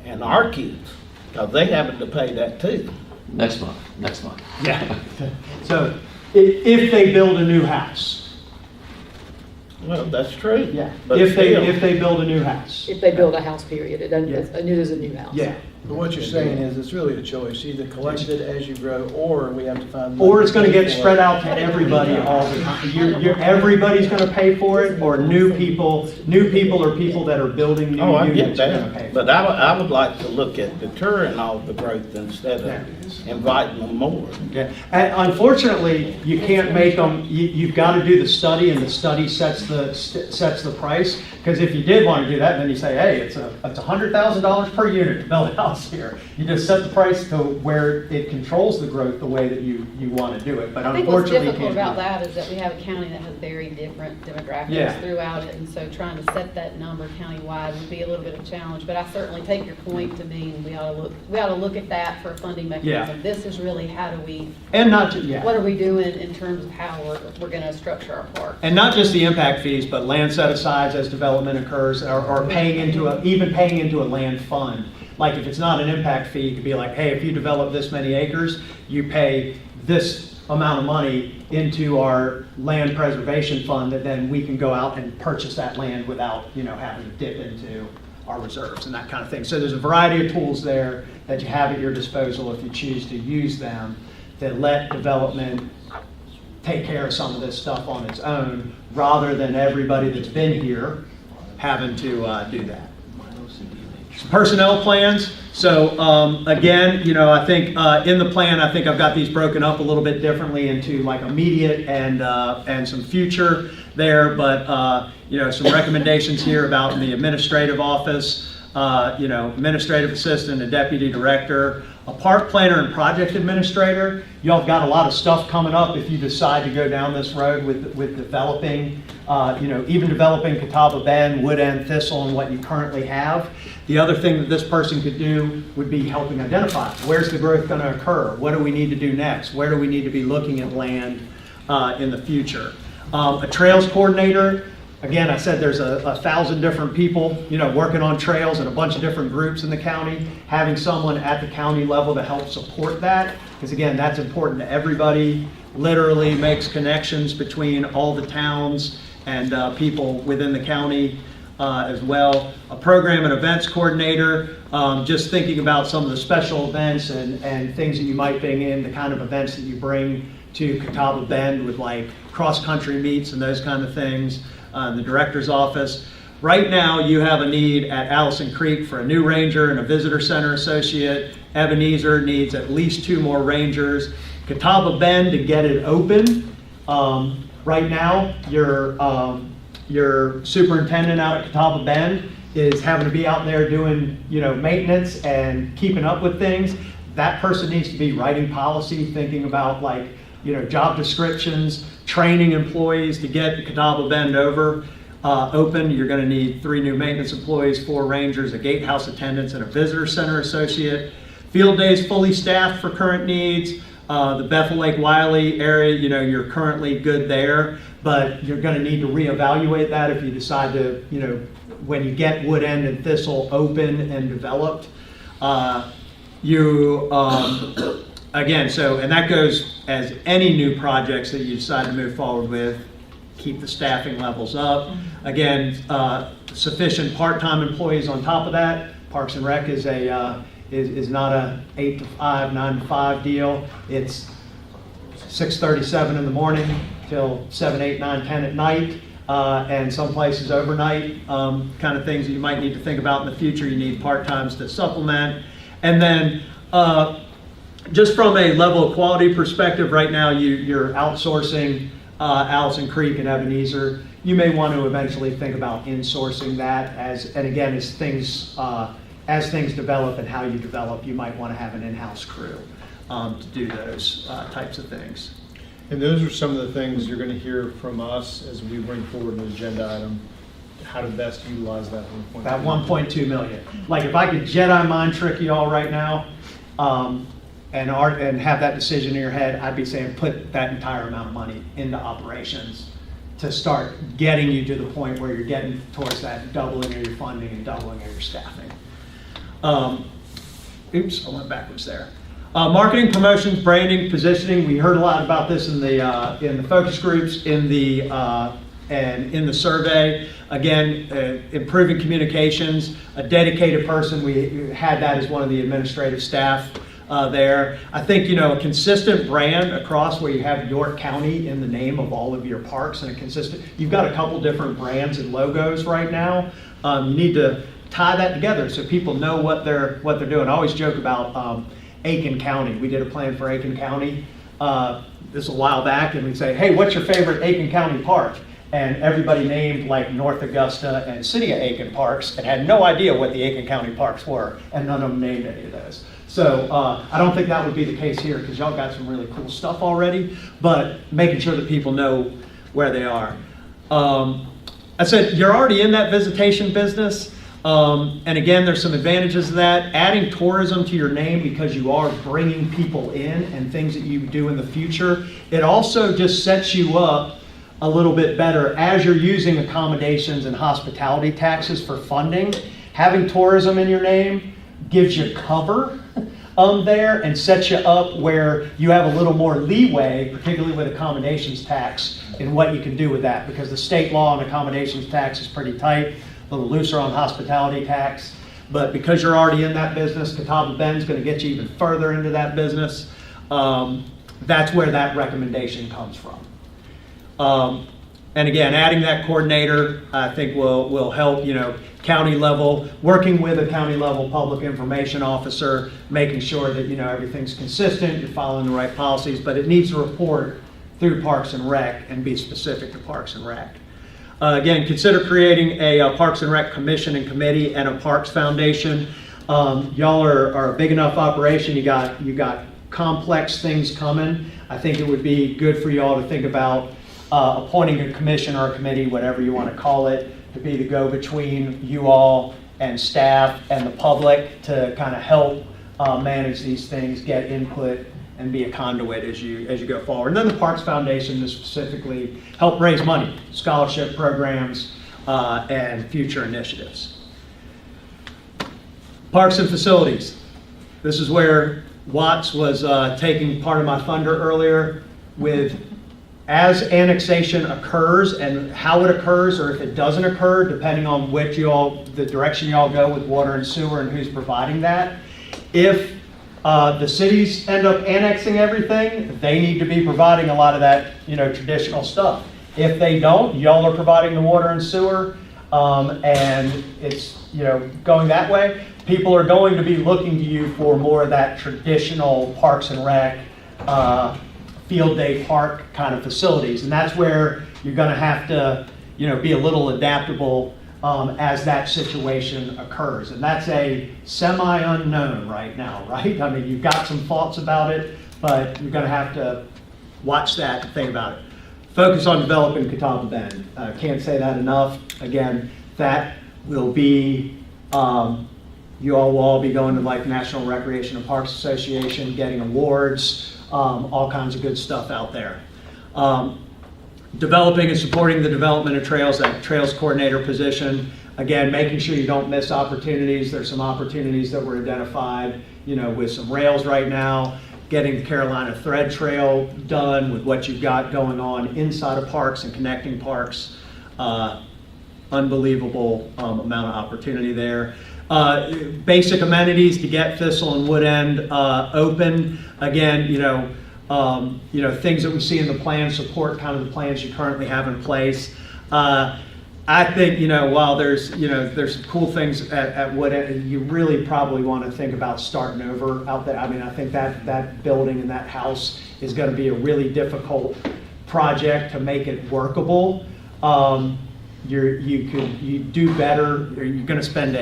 and our kids? Because they having to pay that too. Next month. Yeah. So if they build a new house, Well, that's true. yeah, But if still. they build a new house. If they build a house, period, it doesn't, Yeah. it is a new house. Yeah. But what you're saying is it's really a choice, either collect it as you grow, or we have to find. money Or it's gonna to get pay for spread it. out to everybody all the time. Everybody's gonna pay for it, or new people or people that are building new Oh, I get units are gonna pay that, for it. but I would like to look at deterring all the growth instead of inviting them more. Yeah, and unfortunately, you can't make them, you've got to do the study, and the study sets the price. Because if you did want to do that, then you say, hey, it's $100,000 per unit to build a house here. You just set the price to where it controls the growth the way that you want to do it. But I think what's unfortunately, you difficult can't about do that is that we have a county that has very different Yeah. demographics throughout it, and so trying to set that number countywide would be a little bit of a challenge, but I certainly take your point to mean we ought to look at that for a funding mechanism. This is really how do we, And not, yeah. what are we doing in terms of how we're gonna structure our park? And not just the impact fees, but land set-asides as development occurs, or paying into a land fund. Like if it's not an impact fee, it could be like, hey, if you develop this many acres, you pay this amount of money into our land preservation fund, that then we can go out and purchase that land without, having to dip into our reserves and that kind of thing. So there's a variety of tools there that you have at your disposal if you choose to use them, to let development take care of some of this stuff on its own, rather than everybody that's been here having to do that. Personnel plans. So again, I think in the plan, I think I've got these broken up a little bit differently into like immediate and some future there. But some recommendations here about the administrative office, administrative assistant, a deputy director, a park planner and project administrator. Y'all have got a lot of stuff coming up if you decide to go down this road with developing, even developing Catawba Bend, Wood End, Thistle, and what you currently have. The other thing that this person could do would be helping identify where's the growth going to occur, what do we need to do next, where do we need to be looking at land in the future. A trails coordinator. Again, I said there's 1,000 different people, working on trails and a bunch of different groups in the county. Having someone at the county level to help support that, because again, that's important to everybody. Literally makes connections between all the towns and people within the county as well. A program and events coordinator, just thinking about some of the special events and things that you might bring in, the kind of events that you bring to Catawba Bend with like cross-country meets and those kind of things. The director's office. Right now, you have a need at Allison Creek for a new ranger and a visitor center associate. Ebenezer needs at least 2 more rangers. Catawba Bend to get it open. Right now, your superintendent out at Catawba Bend is having to be out there doing, maintenance and keeping up with things. That person needs to be writing policy, thinking about like, job descriptions, training employees to get the Catawba Bend open. You're going to need 3 new maintenance employees, 4 rangers, a gatehouse attendant, and a visitor center associate. Field days fully staffed for current needs. The Bethel Lake Wiley area, you're currently good there, but you're going to need to reevaluate that if you decide to, when you get Wood End and Thistle open and developed. Again, and that goes as any new projects that you decide to move forward with, keep the staffing levels up. Again, sufficient part-time employees on top of that. Parks and Rec is not a 8 to 5, 9 to 5 deal. It's 6:37 in the morning till 7, 8, 9, 10 at night, and some places overnight, kind of things that you might need to think about in the future. You need part-times to supplement. And then just from a level of quality perspective, right now you're outsourcing Allison Creek and Ebenezer. You may want to eventually think about insourcing that as things develop and how you develop, you might want to have an in-house crew to do those types of things. And those are some of the things you're going to hear from us as we bring forward an agenda item, how to best utilize that 1.2. That 1.2 million. Like if I could Jedi mind trick you all right now, and have that decision in your head, I'd be saying put that entire amount of money into operations to start getting you to the point where you're getting towards that doubling of your funding and doubling of your staffing. Oops, I went backwards there. Marketing, promotions, branding, positioning. We heard a lot about this in the focus groups, and in the survey. Again, improving communications, a dedicated person. We had that as one of the administrative staff there. I think, a consistent brand across where you have York County in the name of all of your parks, and you've got a couple different brands and logos right now. You need to tie that together so people know what they're doing. I always joke about Aiken County. We did a plan for Aiken County this a while back, and we'd say, hey, what's your favorite Aiken County park? And everybody named like North Augusta and City of Aiken parks and had no idea what the Aiken County parks were, and none of them named any of those. So I don't think that would be the case here, because y'all got some really cool stuff already, but making sure that people know where they are. I said, you're already in that visitation business. And again, there's some advantages to that. Adding tourism to your name because you are bringing people in and things that you do in the future. It also just sets you up a little bit better as you're using accommodations and hospitality taxes for funding. Having tourism in your name gives you cover there and sets you up where you have a little more leeway, particularly with accommodations tax, in what you can do with that, because the state law on accommodations tax is pretty tight, a little looser on hospitality tax. But because you're already in that business, Catawba Bend's going to get you even further into that business. That's where that recommendation comes from. And again, adding that coordinator, I think will help, county level, working with a county level public information officer, making sure that, everything's consistent, you're following the right policies, but it needs to report through Parks and Rec and be specific to Parks and Rec. Again, consider creating a Parks and Rec commission and committee and a Parks Foundation. Y'all are a big enough operation. You got complex things coming. I think it would be good for y'all to think about appointing a commission or a committee, whatever you want to call it, to be the go-between you all and staff and the public to kind of help manage these things, get input, and be a conduit as you go forward. And then the Parks Foundation to specifically help raise money, scholarship programs, and future initiatives. Parks and facilities. This is where Watts was taking part of my thunder earlier with, as annexation occurs and how it occurs, or if it doesn't occur, depending on the direction y'all go with water and sewer and who's providing that. If the cities end up annexing everything, they need to be providing a lot of that, traditional stuff. If they don't, y'all are providing the water and sewer, and it's, going that way. People are going to be looking to you for more of that traditional Parks and Rec, field day park kind of facilities, and that's where you're going to have to, be a little adaptable as that situation occurs. And that's a semi-unknown right now, right? I mean, you've got some thoughts about it, but you're going to have to watch that and think about it. Focus on developing Catawba Bend. Can't say that enough. Again, that will be, you all will all be going to like National Recreation and Parks Association, getting awards, all kinds of good stuff out there. Developing and supporting the development of trails, that trails coordinator position. Again, making sure you don't miss opportunities. There's some opportunities that were identified, with some rails right now. Getting the Carolina Thread Trail done with what you've got going on inside of parks and connecting parks. Unbelievable amount of opportunity there. Basic amenities to get Thistle and Wood End open. Again, things that we see in the plan support kind of the plans you currently have in place. I think, while there's some cool things at Wood End, you really probably want to think about starting over out there. I mean, I think that building and that house is going to be a really difficult project to make it workable. You do better, or you're going to spend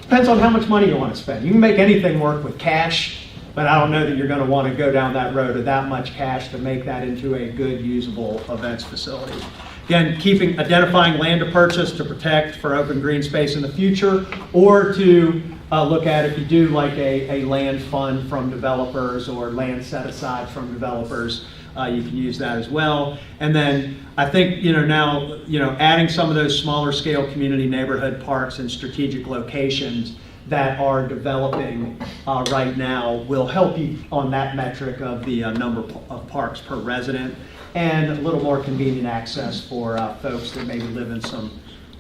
depends on how much money you want to spend. You can make anything work with cash, but I don't know that you're going to want to go down that road of that much cash to make that into a good, usable events facility. Again, identifying land to purchase to protect for open green space in the future, or to look at if you do like a land fund from developers or land set aside from developers, you can use that as well. And then I think, now, adding some of those smaller scale community neighborhood parks in strategic locations that are developing right now will help you on that metric of the number of parks per resident, and a little more convenient access for folks that maybe live in some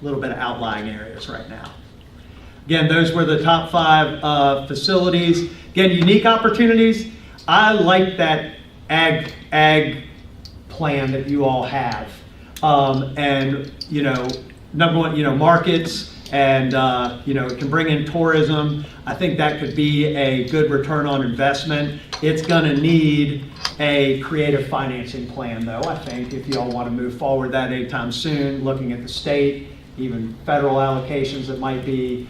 little bit of outlying areas right now. Again, those were the top 5 facilities. Again, unique opportunities. I like that ag plan that you all have. And, number one, markets, and, it can bring in tourism. I think that could be a good return on investment. It's gonna need a creative financing plan, though, I think, if you all want to move forward that anytime soon, looking at the state, even federal allocations that might be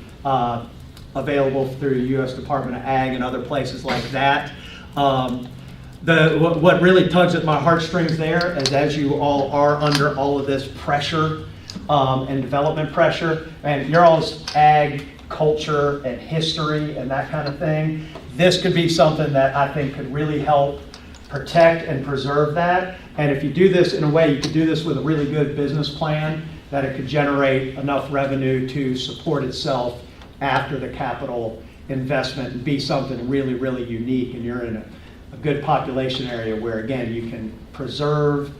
available through U.S. Department of Ag and other places like that. What really tugs at my heartstrings there is, as you all are under all of this pressure and development pressure, and your all's ag culture and history and that kind of thing, this could be something that I think could really help protect and preserve that. And if you do this in a way, you could do this with a really good business plan, that it could generate enough revenue to support itself after the capital investment and be something really, really unique. And you're in a good population area where, again, you can preserve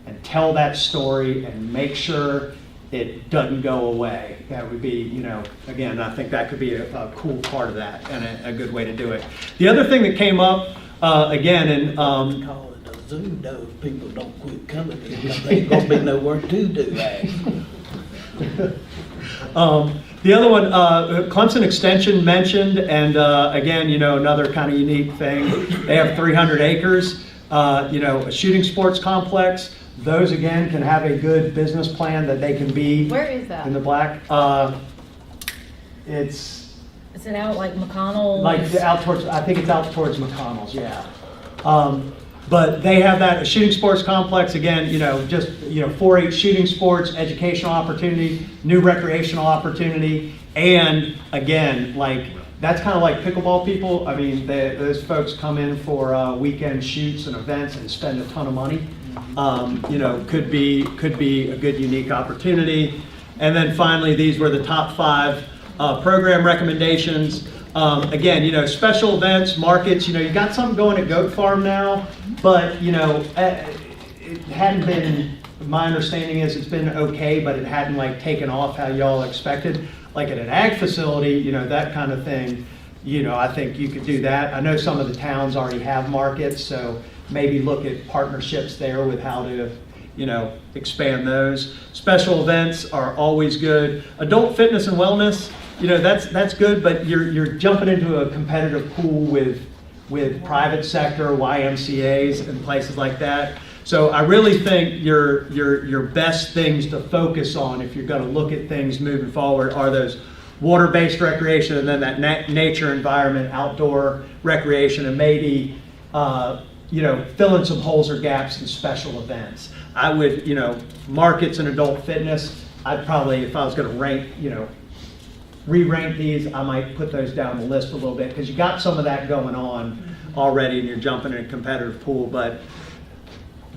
and tell that story and make sure it doesn't go away. That would be, again, I think that could be a cool part of that and a good way to do it. The other thing that came up, again, and Call it a zoo, though, if people don't quit coming here, because there ain't gonna be nowhere to do ag. the other one, Clemson Extension mentioned, and again, another kind of unique thing. They have 300 acres, a shooting sports complex. Those, again, can have a good business plan that they can be Where is that? in the black. It's Is it out like McConnell? like out towards, I think it's out towards McConnell's, yeah. But they have that, a shooting sports complex, again, just, 4-H shooting sports, educational opportunity, new recreational opportunity, and again, that's kind of like pickleball people. I mean, those folks come in for weekend shoots and events and spend a ton of money. Could be a good, unique opportunity. And then finally, these were the top 5 program recommendations. Again, special events, markets, you got something going at Goat Farm now, but, it hadn't been, my understanding is it's been okay, but it hadn't taken off how y'all expected. Like at an ag facility, that kind of thing, I think you could do that. I know some of the towns already have markets, so maybe look at partnerships there with how to, expand those. Special events are always good. Adult fitness and wellness, that's good, but you're jumping into a competitive pool with private sector, YMCAs and places like that. So I really think your best things to focus on if you're going to look at things moving forward are those water-based recreation, and then that nature environment, outdoor recreation, and maybe fill in some holes or gaps in special events. I would, markets and adult fitness, I'd probably, if I was going to rank, re-rank these, I might put those down the list a little bit, because you got some of that going on already and you're jumping in a competitive pool. But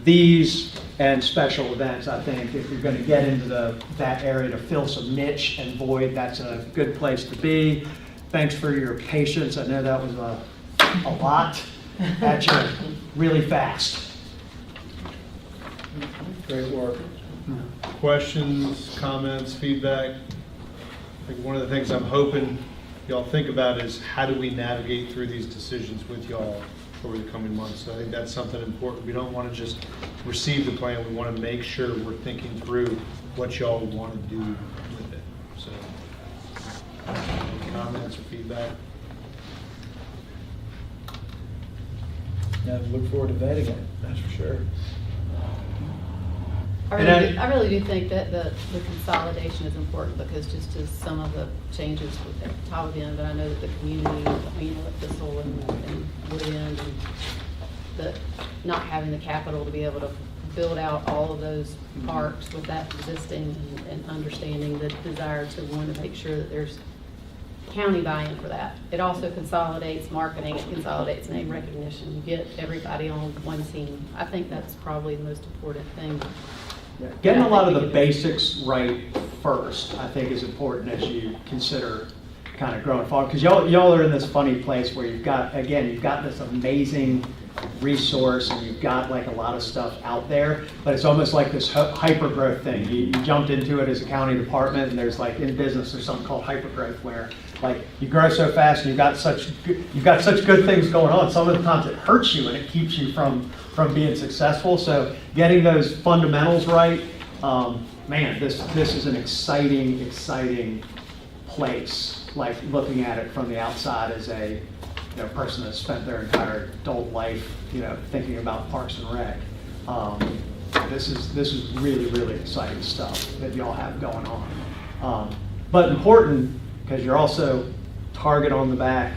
these and special events, I think, if you're going to get into that area to fill some niche and void, that's a good place to be. Thanks for your patience. I know that was a lot at you really fast. Great work. Questions, comments, feedback? I think one of the things I'm hoping y'all think about is how do we navigate through these decisions with y'all over the coming months. So I think that's something important. We don't want to just receive the plan. We want to make sure we're thinking through what y'all want to do with it. So, any comments or feedback? Yeah, look forward to vetting it, that's for sure. I really do think that the consolidation is important, because just as some of the changes with the top of end, but I know that the community, at Thistle and Wood End, and the not having the capital to be able to build out all of those parks with that existing, and understanding the desire to want to make sure that there's county buy-in for that. It also consolidates marketing, it consolidates name recognition. You get everybody on one team. I think that's probably the most important thing. Getting a lot of the basics right first, I think, is important as you consider kind of growing forward. Because y'all are in this funny place where you've got this amazing resource and you've got like a lot of stuff out there, but it's almost like this hyper growth thing. You jumped into it as a county department, and there's like in business there's something called hyper growth where like you grow so fast and you've got such good things going on. Some of the times it hurts you and it keeps you from being successful. So getting those fundamentals right, man, this is an exciting place. Like looking at it from the outside as a person that's spent their entire adult life, thinking about Parks and Rec. This is really exciting stuff that y'all have going on. But important because you're also target on the back,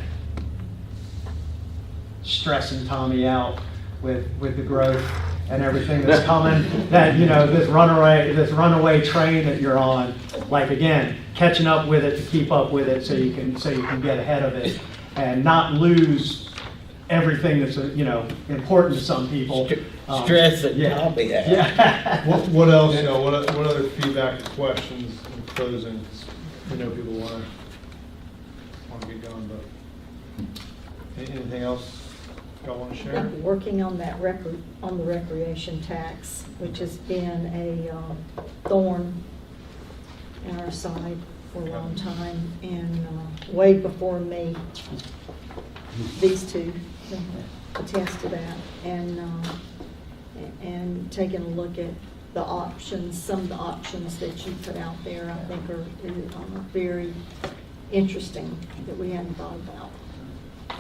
stressing Tommy out with the growth and everything that's coming. That this runaway train that you're on. Like again, catching up with it to keep up with it, so you can get ahead of it and not lose everything that's important to some people. Stress that Tommy had. Yeah. What else? What other feedback, questions, and closing? People want to get going, but anything else y'all want to share? I'm working on that on the recreation tax, which has been a thorn in our side for a long time, and way before me, these two can attest to that, and taking a look at the options, some of the options that you put out there, I think are very interesting that we hadn't thought about,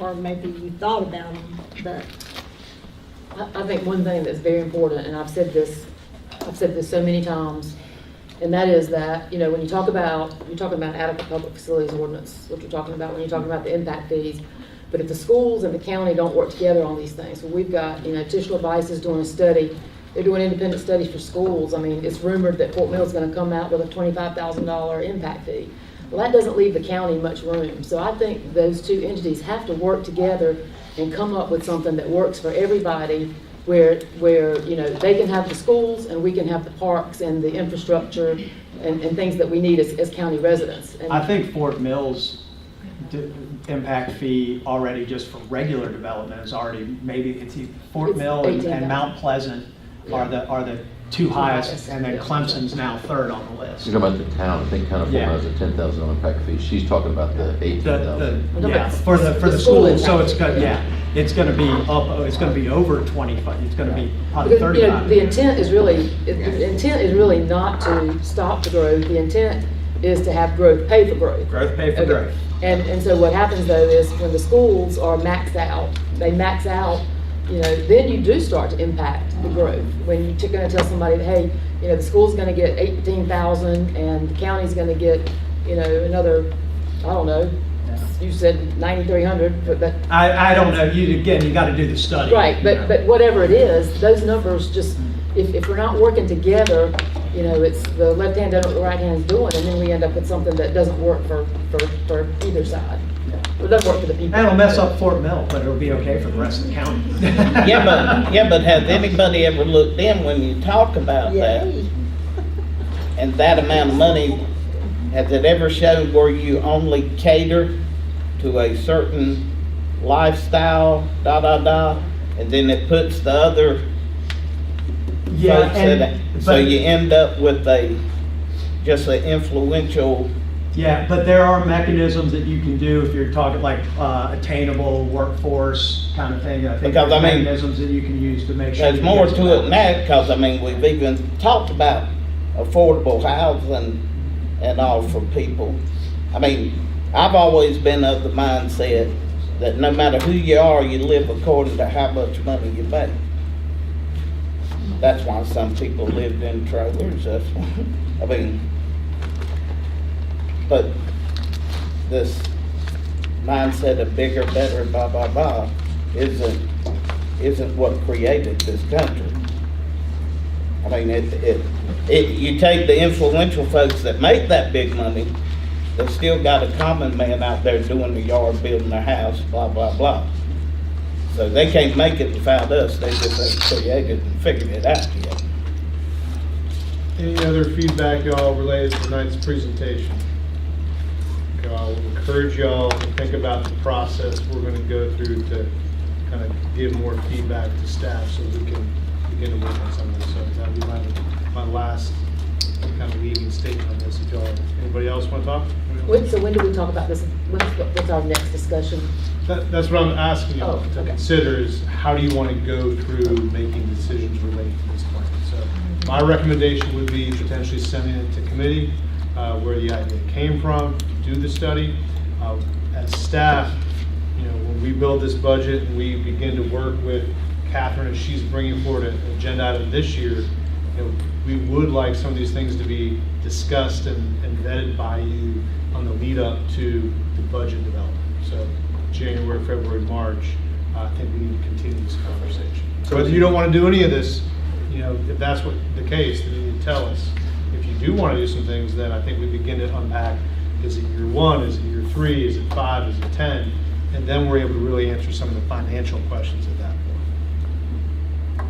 or maybe you thought about them, but I think one thing that's very important, and I've said this so many times, and that is that, when you're talking about adequate public facilities ordinance, what you're talking about when you're talking about the impact fees, but if the schools and the county don't work together on these things, so we've got, Tishel Advice is doing a study, they're doing independent studies for schools. I mean, it's rumored that Fort Mill is going to come out with a $25,000 impact fee. Well, that doesn't leave the county much room. So I think those two entities have to work together and come up with something that works for everybody, where they can have the schools and we can have the parks and the infrastructure and things that we need as county residents. And I think Fort Mill's impact fee already just for regular development is already, maybe it's Fort Mill and Mount Pleasant are the two highest, and then Clemson's now third on the list. You're talking about the town. I think Town of Fort Mill has a $10,000 impact fee. She's talking about the $18,000. Yeah, for the school. So it's going to be up. It's going to be over 25. It's going to be probably 35. The intent is really not to stop the growth. The intent is to have growth pay for growth. Growth pay for growth. And so what happens though is when the schools are maxed out, then you do start to impact the growth. When you're going to tell somebody that, hey, the school's going to get 18,000 and the county's going to get, another, I don't know, you said 9,300, but I don't know. You got to do the study. Right, but whatever it is, those numbers just, if we're not working together, it's the left hand doing what the right hand's doing, and then we end up with something that doesn't work for either side. It doesn't work for the people. It'll mess up Fort Mill, but it'll be okay for the rest of the county. Yeah, but has anybody ever looked in when you talk about that? And that amount of money, has it ever shown where you only cater to a certain lifestyle, and then it puts the other folks in it? So you end up with just an influential. Yeah, but there are mechanisms that you can do if you're talking like attainable workforce kind of thing. I think Because, there's I mean, mechanisms that you can use to make sure. There's more to it than that, because we've even talked about affordable housing and all for people. I've always been of the mindset that no matter who you are, you live according to how much money you make. That's why some people lived in trailers. That's why, but this mindset of bigger, better, blah, blah, blah, isn't what created this country. You take the influential folks that make that big money They still got a common man out there doing the yard, building their house, blah, blah, blah. So they can't make it without us, they just haven't created and figured it out yet. Any other feedback, y'all, related to tonight's presentation? Okay, I'll encourage y'all to think about the process we're gonna go through to kind of give more feedback to staff so we can begin to work on some of this. So that'll be my last kind of leading statement on this. If y'all, anybody else want to talk? So when do we talk about this? What's our next discussion? That's what I'm asking y'all Oh, to okay. consider is how do you want to go through making decisions related to this plan? So my recommendation would be potentially sending it to committee where the idea came from, do the study. As staff, you know, when we build this budget and we begin to work with Catherine and she's bringing forward an agenda item this year, you know, we would like some of these things to be discussed and vetted by you on the lead up to the budget development. So January, February, March, I think we need to continue this conversation. So whether you don't want to do any of this, you know, if that's what the case, then you need to tell us. If you do want to do some things, then I think we begin to unpack, is it year 1, is it year 3, is it 5, is it 10? And then we're able to really answer some of the financial questions at that point.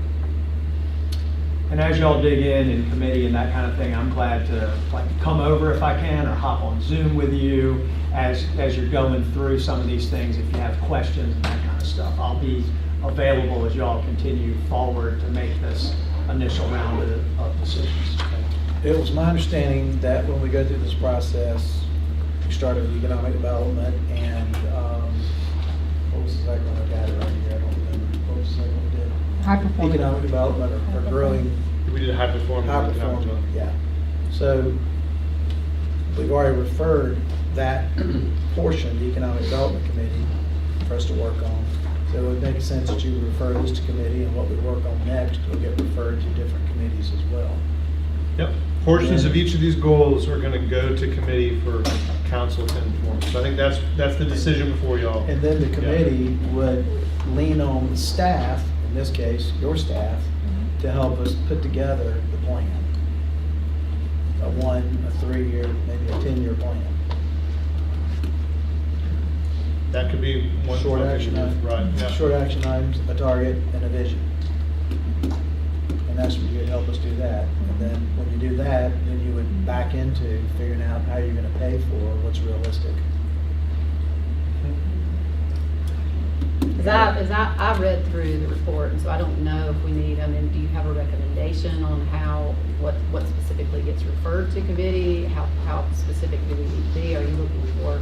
And as y'all dig in committee and that kind of thing, I'm glad to like come over if I can, or hop on Zoom with you as you're going through some of these things. If you have questions and that kind of stuff, I'll be available as y'all continue forward to make this initial round of decisions. It was my understanding that when we go through this process, we started with economic development and, what was the second one? I got it right here, I don't remember. What was the second one we did? High performance. Economic development or growing. We did a high performance. High performance, yeah. So we've already referred that portion, the Economic Development Committee, for us to work on. So it would make sense that you refer this to committee, and what we work on next will get referred to different committees as well. Yep. Portions of each of these goals are going to go to committee for council to inform. So I think that's the decision before y'all. And then the committee would lean on the staff, in this case, your staff, to help us put together the plan. A 3-year, maybe a 10-year plan. That could be one Short thing action to do. items. Right, yeah. Short action items, a target, and a vision. And that's where you'd help us do that. And then when you do that, then you would back into figuring out how you're gonna pay for what's realistic. I read through the report, and so I don't know if we need, I mean, do you have a recommendation on what specifically gets referred to committee? How specific do we need to be? Are you looking for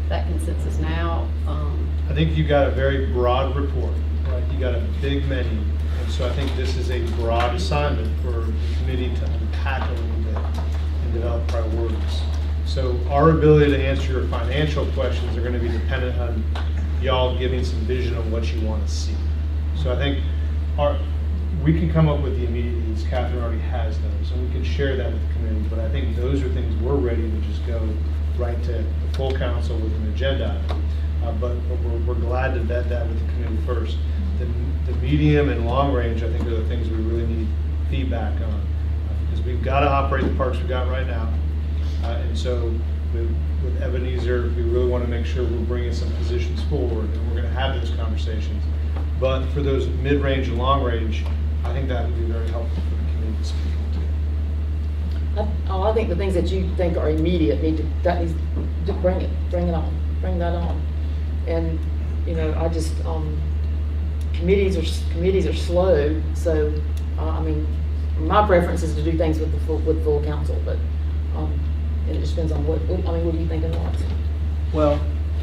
that consensus now? I think you got a very broad report, right? You got a big menu. And so I think this is a broad assignment for the committee to unpack a little bit and develop priorities. So our ability to answer your financial questions are going to be dependent on y'all giving some vision of what you want to see. So I think we can come up with the immediate needs. Catherine already has those, and we can share that with the committee. But I think those are things we're ready to just go right to the full council with an agenda item. But we're glad to vet that with the committee first. The medium and long range, I think, are the things we really need feedback on. Because we've got to operate the parks we've got right now. And so with Ebenezer, we really want to make sure we're bringing some positions forward, and we're going to have those conversations. But for those mid-range and long-range, I think that would be very helpful for the community to speak to. I think the things that you think are immediate needs to bring that on. And, you know, I just, committees are slow, so, I mean, my preference is to do things with full council, but, and it just depends on what do you think, Lawrence? Well,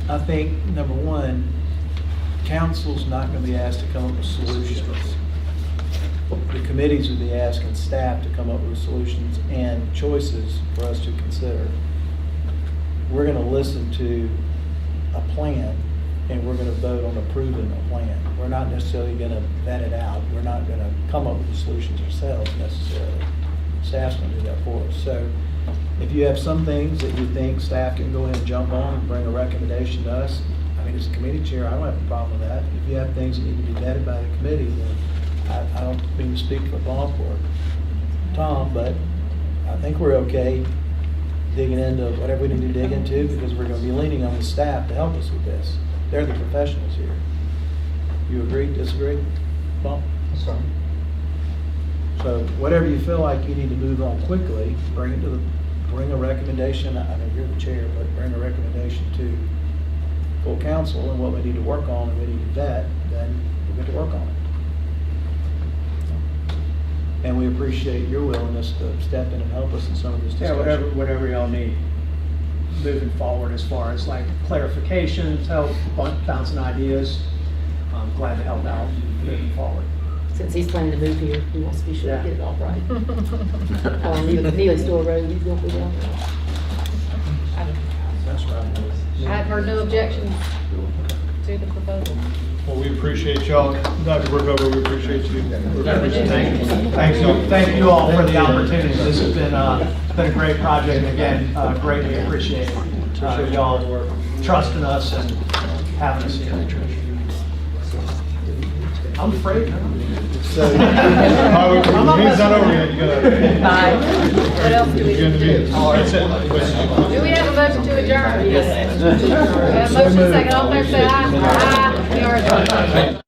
I think, number one, council's not gonna be asked to come up with solutions. The committees would be asking staff to come up with solutions and choices for us to consider. We're gonna listen to a plan, and we're gonna vote on approving a plan. We're not necessarily gonna vet it out. We're not gonna come up with the solutions ourselves necessarily. Staff's gonna do that for us. So if you have some things that you think staff can go ahead and jump on and bring a recommendation to us, I mean, as a committee chair, I don't have a problem with that. If you have things that need to be vetted by the committee, then I don't mean to speak for Tom, but I think we're okay digging into whatever we need to dig into, because we're gonna be leaning on the staff to help us with this. They're the professionals here. You agree, disagree? Well, That's fine. so whatever you feel like you need to move on quickly, bring a recommendation, I know you're the chair, but bring a recommendation to full council and what we need to work on and we need to vet, then we'll get to work on it. And we appreciate your willingness to step in and help us in some of this Yeah, discussion. whatever y'all need moving forward as far as like clarifications, help, bouncing ideas. I'm glad to help out moving forward. Since he's planning to move here, he wants to be sure to Yeah. get it all right. Neely Store Road, he's gonna be down there. That's right. I've heard no objections to the proposal. Well, we appreciate y'all. Dr. Brookover, we appreciate you. Thank you all for the opportunity. This has been a great project. Again, greatly appreciate y'all trusting us and having us here. I'm afraid. So, Meeting's not over yet. You gotta. Bye. What else do we You're need gonna to be. do? That's it. Do we have a motion to adjourn? Yes. We have a motion second, all in favor say aye. Aye. We are adjourned.